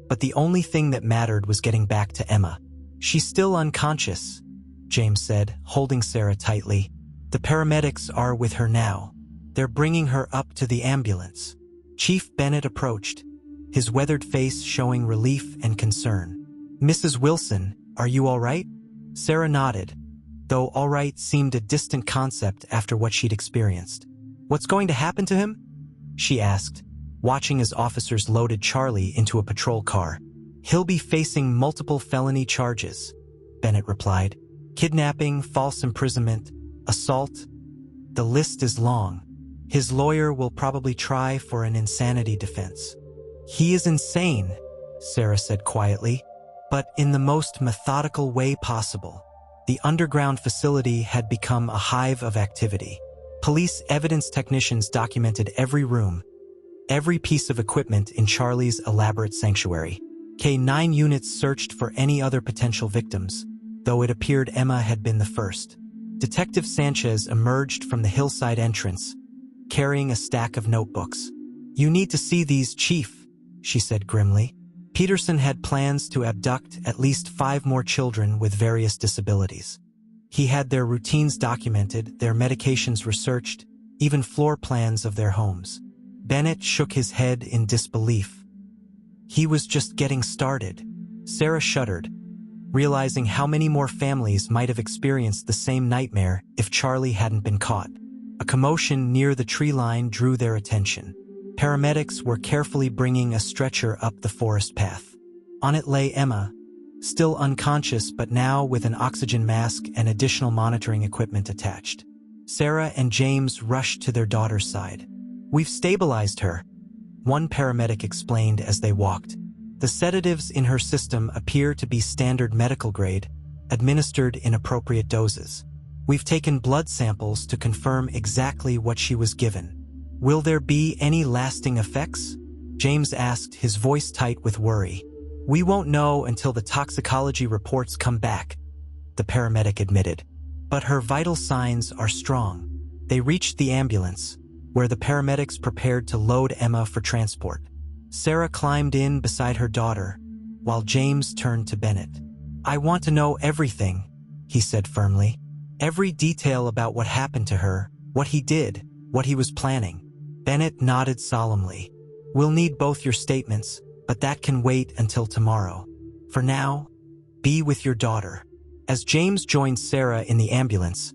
S1: but the only thing that mattered was getting back to Emma. "She's still unconscious," James said, holding Sarah tightly. "The paramedics are with her now. They're bringing her up to the ambulance." Chief Bennett approached, his weathered face showing relief and concern. "Mrs. Wilson, are you all right?" Sarah nodded, though all right seemed a distant concept after what she'd experienced. "What's going to happen to him?" she asked, watching as officers loaded Charlie into a patrol car. "He'll be facing multiple felony charges," Bennett replied. "Kidnapping, false imprisonment, assault. The list is long. His lawyer will probably try for an insanity defense." "He is insane," Sarah said quietly, but in the most methodical way possible. The underground facility had become a hive of activity. Police evidence technicians documented every room, every piece of equipment in Charlie's elaborate sanctuary. K-9 units searched for any other potential victims, though it appeared Emma had been the first. Detective Sanchez emerged from the hillside entrance, carrying a stack of notebooks. "You need to see these, Chief," she said grimly. Peterson had plans to abduct at least 5 more children with various disabilities. He had their routines documented, their medications researched, even floor plans of their homes. Bennett shook his head in disbelief. He was just getting started. Sarah shuddered, realizing how many more families might have experienced the same nightmare if Charlie hadn't been caught. A commotion near the tree line drew their attention. Paramedics were carefully bringing a stretcher up the forest path. On it lay Emma, still unconscious but now with an oxygen mask and additional monitoring equipment attached. Sarah and James rushed to their daughter's side. "We've stabilized her," one paramedic explained as they walked. "The sedatives in her system appear to be standard medical grade, administered in appropriate doses. We've taken blood samples to confirm exactly what she was given." "Will there be any lasting effects?" James asked, his voice tight with worry. "We won't know until the toxicology reports come back," the paramedic admitted. "But her vital signs are strong." They reached the ambulance, where the paramedics prepared to load Emma for transport. Sarah climbed in beside her daughter, while James turned to Bennett. "I want to know everything," he said firmly. "Every detail about what happened to her, what he did, what he was planning." Bennett nodded solemnly. "We'll need both your statements, but that can wait until tomorrow. For now, be with your daughter." As James joined Sarah in the ambulance,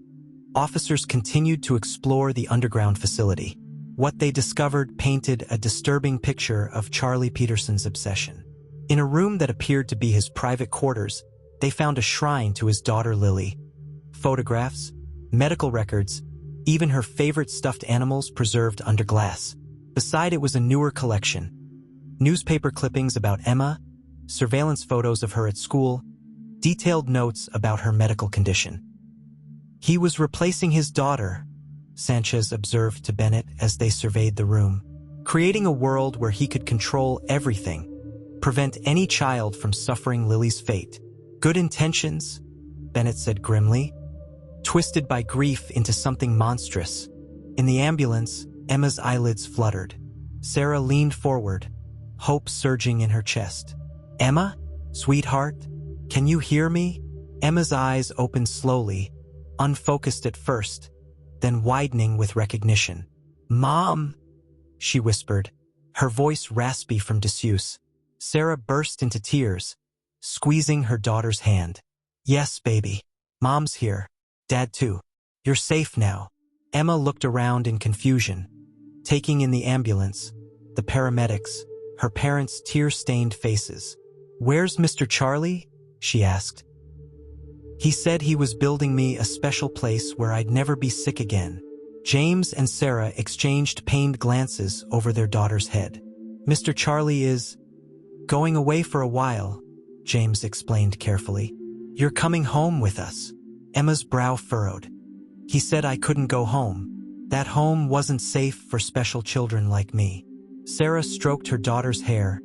S1: officers continued to explore the underground facility. What they discovered painted a disturbing picture of Charlie Peterson's obsession. In a room that appeared to be his private quarters, they found a shrine to his daughter Lily. Photographs, medical records, even her favorite stuffed animals preserved under glass. Beside it was a newer collection. Newspaper clippings about Emma, surveillance photos of her at school, detailed notes about her medical condition. He was replacing his daughter, Sanchez observed to Bennett as they surveyed the room, creating a world where he could control everything, prevent any child from suffering Lily's fate. Good intentions, Bennett said grimly, twisted by grief into something monstrous. In the ambulance, Emma's eyelids fluttered. Sarah leaned forward, hope surging in her chest. "Emma? Sweetheart? Can you hear me?" Emma's eyes opened slowly, unfocused at first, then widening with recognition. "Mom," she whispered, her voice raspy from disuse. Sarah burst into tears, squeezing her daughter's hand. "Yes, baby. Mom's here. Dad too. You're safe now." Emma looked around in confusion, taking in the ambulance, the paramedics, her parents' tear-stained faces. "Where's Mr. Charlie?" she asked. "He said he was building me a special place where I'd never be sick again." James and Sarah exchanged pained glances over their daughter's head. "Mr. Charlie is going away for a while," James explained carefully. "You're coming home with us." Emma's brow furrowed. "He said I couldn't go home. That home wasn't safe for special children like me." Sarah stroked her daughter's hair,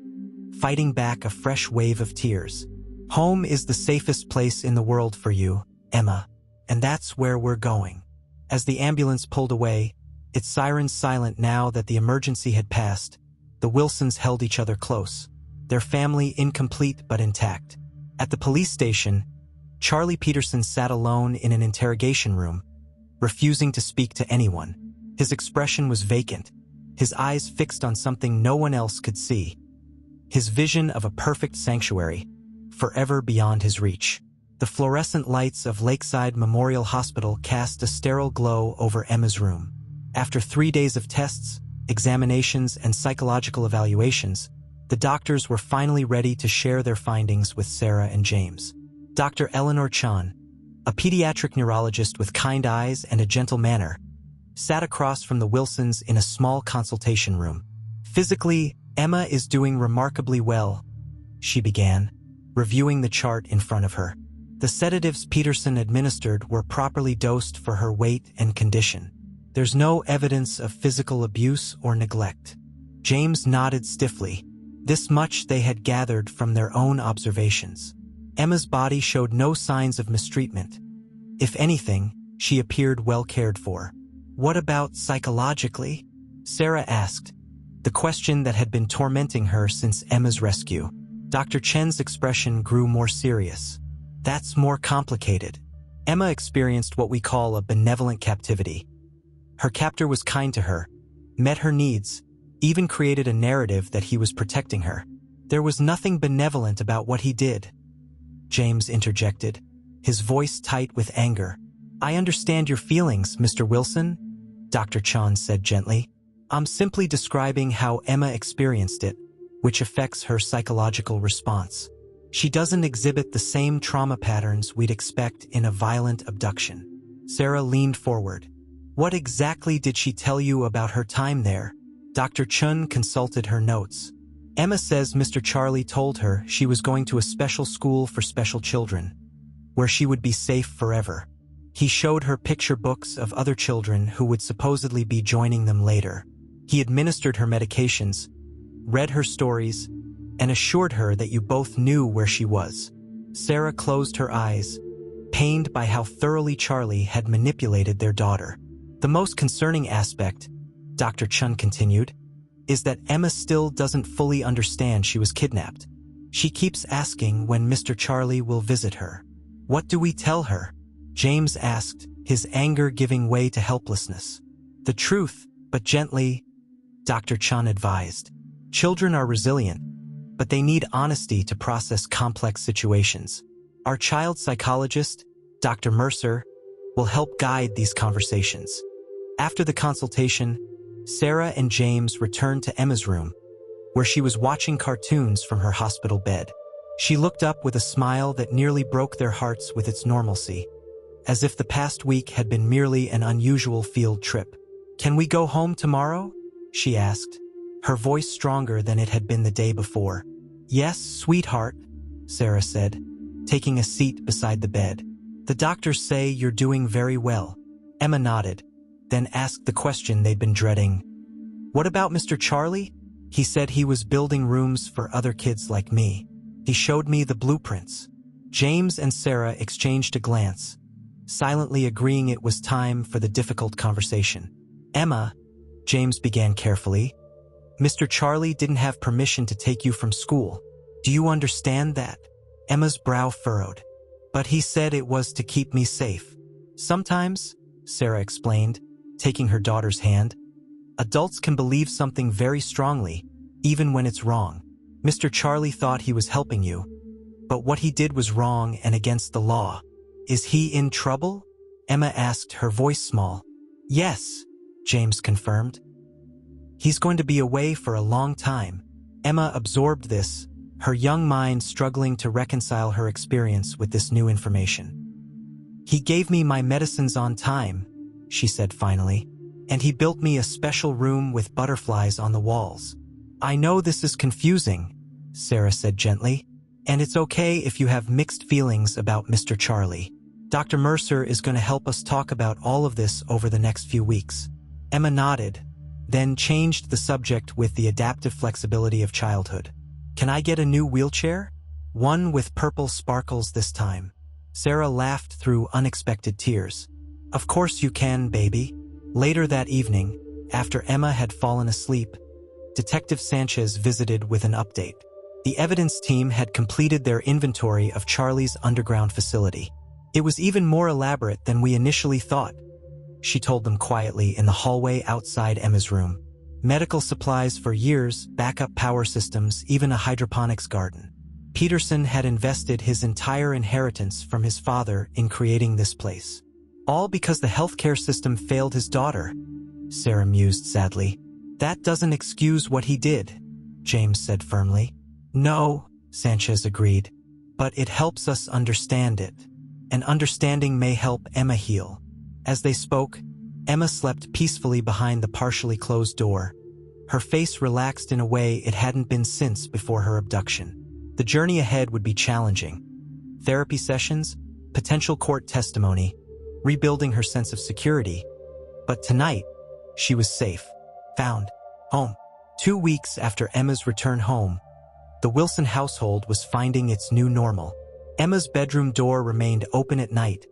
S1: fighting back a fresh wave of tears. "Home is the safest place in the world for you, Emma, and that's where we're going." As the ambulance pulled away, its sirens silent now that the emergency had passed, the Wilsons held each other close, their family incomplete but intact. At the police station, Charlie Peterson sat alone in an interrogation room, refusing to speak to anyone. His expression was vacant, his eyes fixed on something no one else could see. His vision of a perfect sanctuary, forever beyond his reach. The fluorescent lights of Lakeside Memorial Hospital cast a sterile glow over Emma's room. After 3 days of tests, examinations, and psychological evaluations, the doctors were finally ready to share their findings with Sarah and James. Dr. Eleanor Chan, a pediatric neurologist with kind eyes and a gentle manner, sat across from the Wilsons in a small consultation room. "Physically, Emma is doing remarkably well," she began, reviewing the chart in front of her. "The sedatives Peterson administered were properly dosed for her weight and condition. There's no evidence of physical abuse or neglect." James nodded stiffly. This much they had gathered from their own observations. Emma's body showed no signs of mistreatment. If anything, she appeared well cared for. "What about psychologically?" Sarah asked, the question that had been tormenting her since Emma's rescue. Dr. Chen's expression grew more serious. "That's more complicated. Emma experienced what we call a benevolent captivity. Her captor was kind to her, met her needs, even created a narrative that he was protecting her. There was nothing benevolent about what he did," James interjected, his voice tight with anger. "I understand your feelings, Mr. Wilson," Dr. Chan said gently. "I'm simply describing how Emma experienced it, which affects her psychological response. She doesn't exhibit the same trauma patterns we'd expect in a violent abduction." Sarah leaned forward. "What exactly did she tell you about her time there?" Dr. Chun consulted her notes. "Emma says Mr. Charlie told her she was going to a special school for special children, where she would be safe forever. He showed her picture books of other children who would supposedly be joining them later. He administered her medications, read her stories, and assured her that you both knew where she was." Sarah closed her eyes, pained by how thoroughly Charlie had manipulated their daughter. "The most concerning aspect," Dr. Chun continued, "is that Emma still doesn't fully understand she was kidnapped. She keeps asking when Mr. Charlie will visit her." "What do we tell her?" James asked, his anger giving way to helplessness. "The truth, but gently," Dr. Chun advised. "Children are resilient, but they need honesty to process complex situations. Our child psychologist, Dr. Mercer, will help guide these conversations." After the consultation, Sarah and James returned to Emma's room, where she was watching cartoons from her hospital bed. She looked up with a smile that nearly broke their hearts with its normalcy. as if the past week had been merely an unusual field trip. "Can we go home tomorrow?" she asked, her voice stronger than it had been the day before. "Yes, sweetheart," Sarah said, taking a seat beside the bed. "The doctors say you're doing very well." Emma nodded, then asked the question they'd been dreading. "What about Mr. Charlie? He said he was building rooms for other kids like me. He showed me the blueprints." James and Sarah exchanged a glance, silently agreeing it was time for the difficult conversation. "Emma," James began carefully, "Mr. Charlie didn't have permission to take you from school. Do you understand that?" Emma's brow furrowed. "But he said it was to keep me safe." "Sometimes," Sarah explained, taking her daughter's hand, "adults can believe something very strongly, even when it's wrong. Mr. Charlie thought he was helping you, but what he did was wrong and against the law." "Is he in trouble?" Emma asked, her voice small. "Yes," James confirmed. "He's going to be away for a long time." Emma absorbed this, her young mind struggling to reconcile her experience with this new information. "He gave me my medicines on time," she said finally, "and he built me a special room with butterflies on the walls." "I know this is confusing," Sarah said gently, "and it's okay if you have mixed feelings about Mr. Charlie. Dr. Mercer is going to help us talk about all of this over the next few weeks." Emma nodded, then changed the subject with the adaptive flexibility of childhood. "Can I get a new wheelchair? One with purple sparkles this time." Sarah laughed through unexpected tears. "Of course you can, baby." Later that evening, after Emma had fallen asleep, Detective Sanchez visited with an update. The evidence team had completed their inventory of Charlie's underground facility. "It was even more elaborate than we initially thought," she told them quietly in the hallway outside Emma's room. "Medical supplies for years, backup power systems, even a hydroponics garden. Peterson had invested his entire inheritance from his father in creating this place. All because the healthcare system failed his daughter," Sarah mused sadly. "That doesn't excuse what he did," James said firmly. "No," Sanchez agreed, "but it helps us understand it. And understanding may help Emma heal." As they spoke, Emma slept peacefully behind the partially closed door, her face relaxed in a way it hadn't been since before her abduction. The journey ahead would be challenging. Therapy sessions, potential court testimony, rebuilding her sense of security. But tonight, she was safe, found, home. 2 weeks after Emma's return home, the Wilson household was finding its new normal. Emma's bedroom door remained open at night,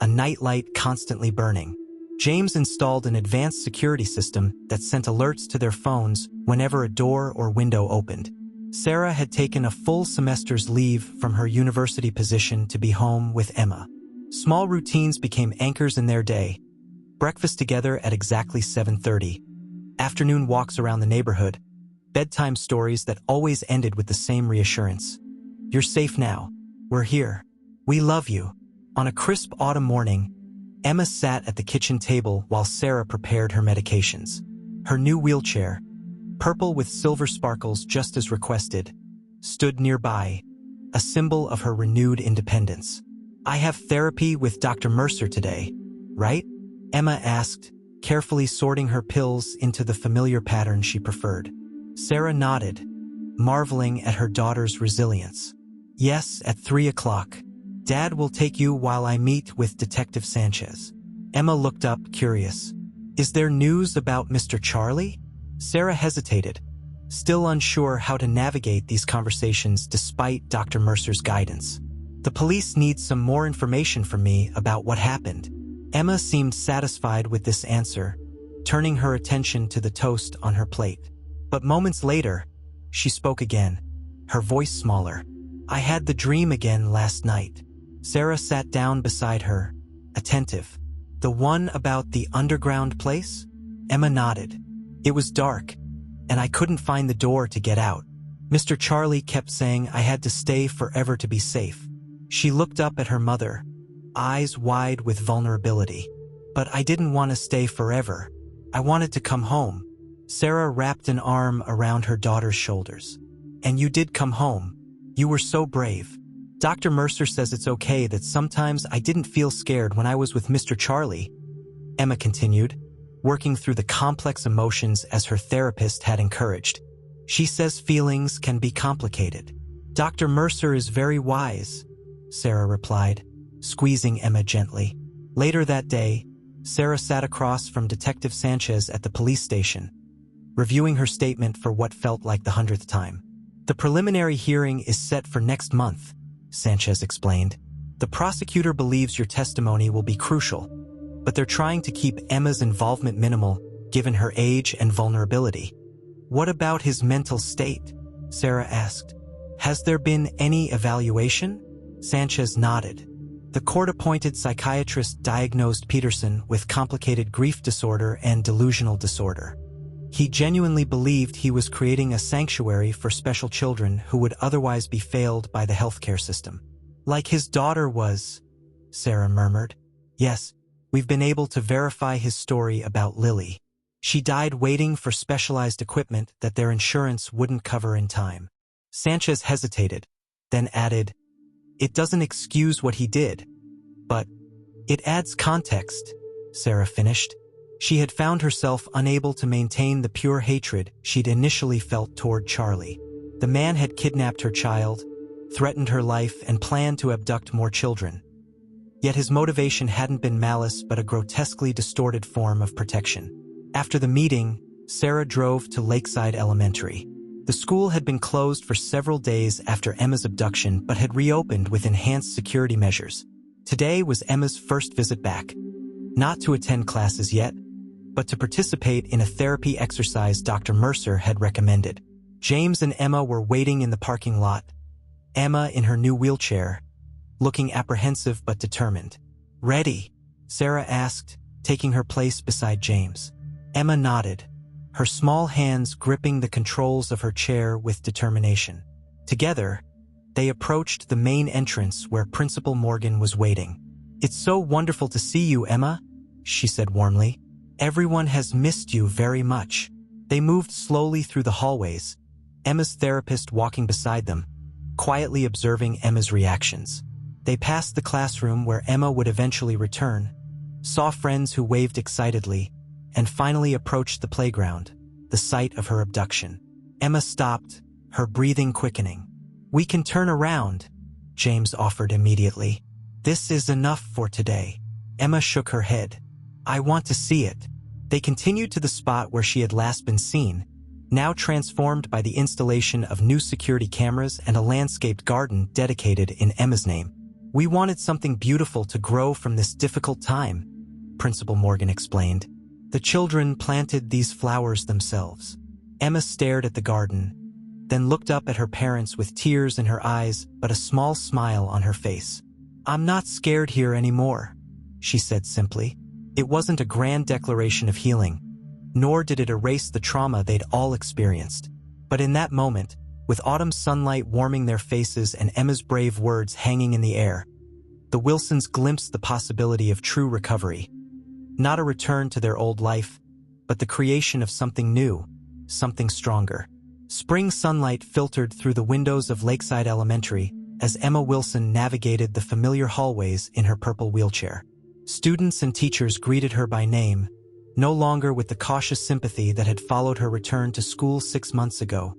S1: a nightlight constantly burning. James installed an advanced security system that sent alerts to their phones whenever a door or window opened. Sarah had taken a full semester's leave from her university position to be home with Emma. Small routines became anchors in their day. Breakfast together at exactly 7:30. Afternoon walks around the neighborhood. Bedtime stories that always ended with the same reassurance. "You're safe now. We're here. We love you." On a crisp autumn morning, Emma sat at the kitchen table while Sarah prepared her medications. Her new wheelchair, purple with silver sparkles just as requested, stood nearby, a symbol of her renewed independence. "I have therapy with Dr. Mercer today, right?" Emma asked, carefully sorting her pills into the familiar pattern she preferred. Sarah nodded, marveling at her daughter's resilience. "Yes, at 3 o'clock. Dad will take you while I meet with Detective Sanchez." Emma looked up, curious. "Is there news about Mr. Charlie?" Sarah hesitated, still unsure how to navigate these conversations despite Dr. Mercer's guidance. "The police need some more information from me about what happened." Emma seemed satisfied with this answer, turning her attention to the toast on her plate. But moments later, she spoke again, her voice smaller. "I had the dream again last night." Sarah sat down beside her, attentive. "The one about the underground place?" Emma nodded. "It was dark, and I couldn't find the door to get out. Mr. Charlie kept saying I had to stay forever to be safe." She looked up at her mother, eyes wide with vulnerability. "But I didn't want to stay forever. I wanted to come home." Sarah wrapped an arm around her daughter's shoulders. "And you did come home. You were so brave." Dr. Mercer says it's okay that sometimes I didn't feel scared when I was with Mr. Charlie, Emma continued, working through the complex emotions as her therapist had encouraged. She says feelings can be complicated. Dr. Mercer is very wise, Sarah replied, squeezing Emma gently. Later that day, Sarah sat across from Detective Sanchez at the police station, reviewing her statement for what felt like the 100th time. The preliminary hearing is set for next month, Sanchez explained. The prosecutor believes your testimony will be crucial, but they're trying to keep Emma's involvement minimal given her age and vulnerability. What about his mental state? Sarah asked. Has there been any evaluation? Sanchez nodded. The court-appointed psychiatrist diagnosed Peterson with complicated grief disorder and delusional disorder. He genuinely believed he was creating a sanctuary for special children who would otherwise be failed by the healthcare system. Like his daughter was, Sarah murmured. Yes, we've been able to verify his story about Lily. She died waiting for specialized equipment that their insurance wouldn't cover in time. Sanchez hesitated, then added, It doesn't excuse what he did, but it adds context, Sarah finished. She had found herself unable to maintain the pure hatred she'd initially felt toward Charlie. The man had kidnapped her child, threatened her life, and planned to abduct more children. Yet his motivation hadn't been malice but a grotesquely distorted form of protection. After the meeting, Sarah drove to Lakeside Elementary. The school had been closed for several days after Emma's abduction but had reopened with enhanced security measures. Today was Emma's first visit back. Not to attend classes yet, but to participate in a therapy exercise Dr. Mercer had recommended. James and Emma were waiting in the parking lot, Emma in her new wheelchair, looking apprehensive but determined. Ready? Sarah asked, taking her place beside James. Emma nodded, her small hands gripping the controls of her chair with determination. Together, they approached the main entrance where Principal Morgan was waiting. It's so wonderful to see you, Emma, she said warmly. Everyone has missed you very much. They moved slowly through the hallways, Emma's therapist walking beside them, quietly observing Emma's reactions. They passed the classroom where Emma would eventually return, saw friends who waved excitedly, and finally approached the playground, the site of her abduction. Emma stopped, her breathing quickening. We can turn around, James offered immediately. This is enough for today. Emma shook her head. I want to see it. They continued to the spot where she had last been seen, now transformed by the installation of new security cameras and a landscaped garden dedicated in Emma's name. We wanted something beautiful to grow from this difficult time, Principal Morgan explained. The children planted these flowers themselves. Emma stared at the garden, then looked up at her parents with tears in her eyes but a small smile on her face. I'm not scared here anymore, she said simply. It wasn't a grand declaration of healing, nor did it erase the trauma they'd all experienced. But in that moment, with autumn sunlight warming their faces and Emma's brave words hanging in the air, the Wilsons glimpsed the possibility of true recovery. Not a return to their old life, but the creation of something new, something stronger. Spring sunlight filtered through the windows of Lakeside Elementary as Emma Wilson navigated the familiar hallways in her purple wheelchair. Students and teachers greeted her by name, no longer with the cautious sympathy that had followed her return to school 6 months ago,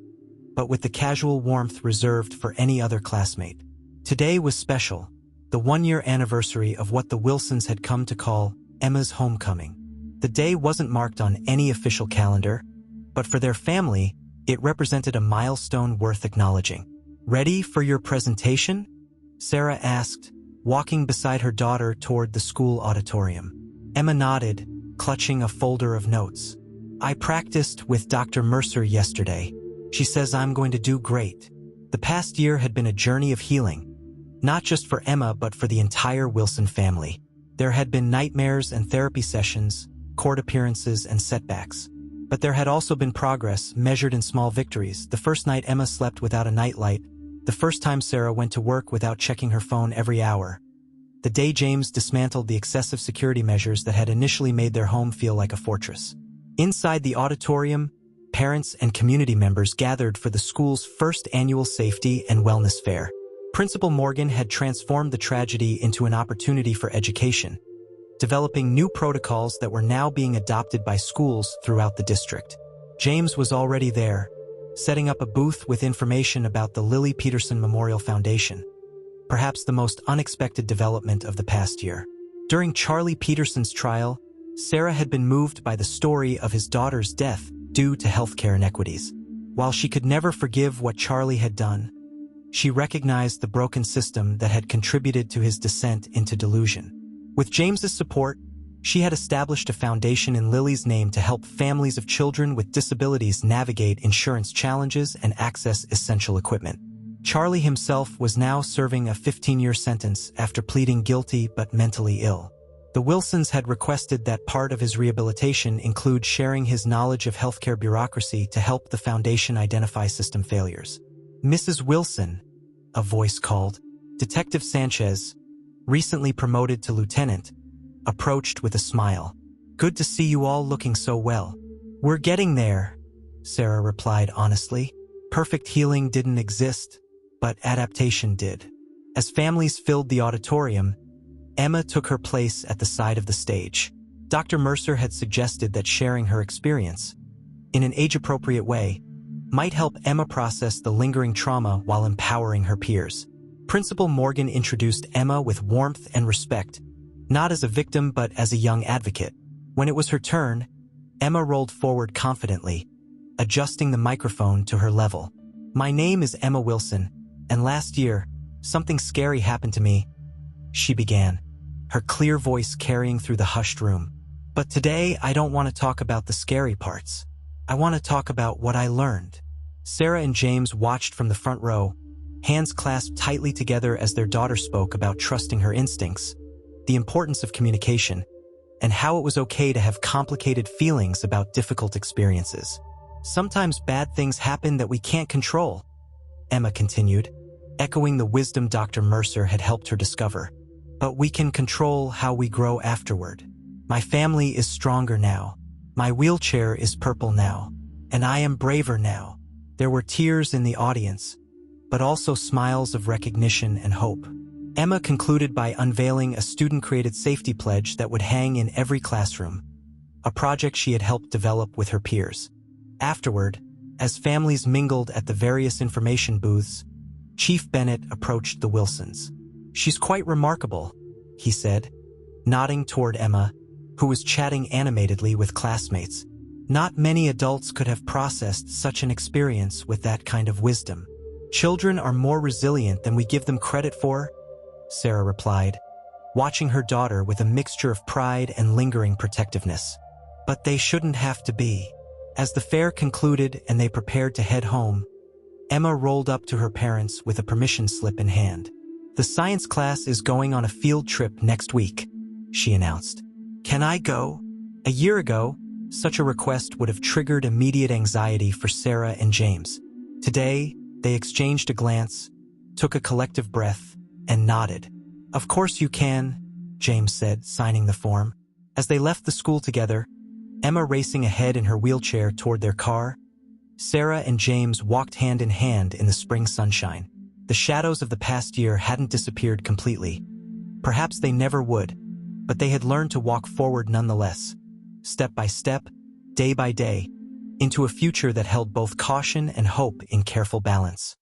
S1: but with the casual warmth reserved for any other classmate. Today was special, the 1-year anniversary of what the Wilsons had come to call Emma's homecoming. The day wasn't marked on any official calendar, but for their family, it represented a milestone worth acknowledging. Ready for your presentation? Sarah asked, walking beside her daughter toward the school auditorium. Emma nodded, clutching a folder of notes. I practiced with Dr. Mercer yesterday. She says I'm going to do great. The past year had been a journey of healing, not just for Emma but for the entire Wilson family. There had been nightmares and therapy sessions, court appearances and setbacks. But there had also been progress, measured in small victories. The first night Emma slept without a nightlight, the first time Sarah went to work without checking her phone every hour, the day James dismantled the excessive security measures that had initially made their home feel like a fortress. Inside the auditorium, parents and community members gathered for the school's first annual safety and wellness fair. Principal Morgan had transformed the tragedy into an opportunity for education, developing new protocols that were now being adopted by schools throughout the district. James was already there, setting up a booth with information about the Lily Peterson Memorial Foundation, perhaps the most unexpected development of the past year. During Charlie Peterson's trial, Sarah had been moved by the story of his daughter's death due to healthcare inequities. While she could never forgive what Charlie had done, she recognized the broken system that had contributed to his descent into delusion. With James's support, she had established a foundation in Lily's name to help families of children with disabilities navigate insurance challenges and access essential equipment. Charlie himself was now serving a 15-year sentence after pleading guilty but mentally ill. The Wilsons had requested that part of his rehabilitation include sharing his knowledge of healthcare bureaucracy to help the foundation identify system failures. Mrs. Wilson, a voice called, Detective Sanchez, recently promoted to lieutenant, approached with a smile. "Good to see you all looking so well." "We're getting there," Sarah replied honestly. Perfect healing didn't exist, but adaptation did. As families filled the auditorium, Emma took her place at the side of the stage. Dr. Mercer had suggested that sharing her experience, in an age-appropriate way, might help Emma process the lingering trauma while empowering her peers. Principal Morgan introduced Emma with warmth and respect, not as a victim but as a young advocate. When it was her turn, Emma rolled forward confidently, adjusting the microphone to her level. "My name is Emma Wilson, and last year, something scary happened to me," she began, her clear voice carrying through the hushed room. "But today, I don't want to talk about the scary parts. I want to talk about what I learned." Sarah and James watched from the front row, hands clasped tightly together as their daughter spoke about trusting her instincts, the importance of communication, and how it was okay to have complicated feelings about difficult experiences. "Sometimes bad things happen that we can't control," Emma continued, echoing the wisdom Dr. Mercer had helped her discover. "But we can control how we grow afterward. My family is stronger now. My wheelchair is purple now. And I am braver now." There were tears in the audience, but also smiles of recognition and hope. Emma concluded by unveiling a student-created safety pledge that would hang in every classroom, a project she had helped develop with her peers. Afterward, as families mingled at the various information booths, Chief Bennett approached the Wilsons. "She's quite remarkable," he said, nodding toward Emma, who was chatting animatedly with classmates. "Not many adults could have processed such an experience with that kind of wisdom." "Children are more resilient than we give them credit for," Sarah replied, watching her daughter with a mixture of pride and lingering protectiveness. "But they shouldn't have to be." As the fair concluded and they prepared to head home, Emma rolled up to her parents with a permission slip in hand. "The science class is going on a field trip next week," she announced. "Can I go?" A year ago, such a request would have triggered immediate anxiety for Sarah and James. Today, they exchanged a glance, took a collective breath, and nodded. "Of course you can," James said, signing the form. As they left the school together, Emma racing ahead in her wheelchair toward their car, Sarah and James walked hand in hand in the spring sunshine. The shadows of the past year hadn't disappeared completely. Perhaps they never would, but they had learned to walk forward nonetheless, step by step, day by day, into a future that held both caution and hope in careful balance.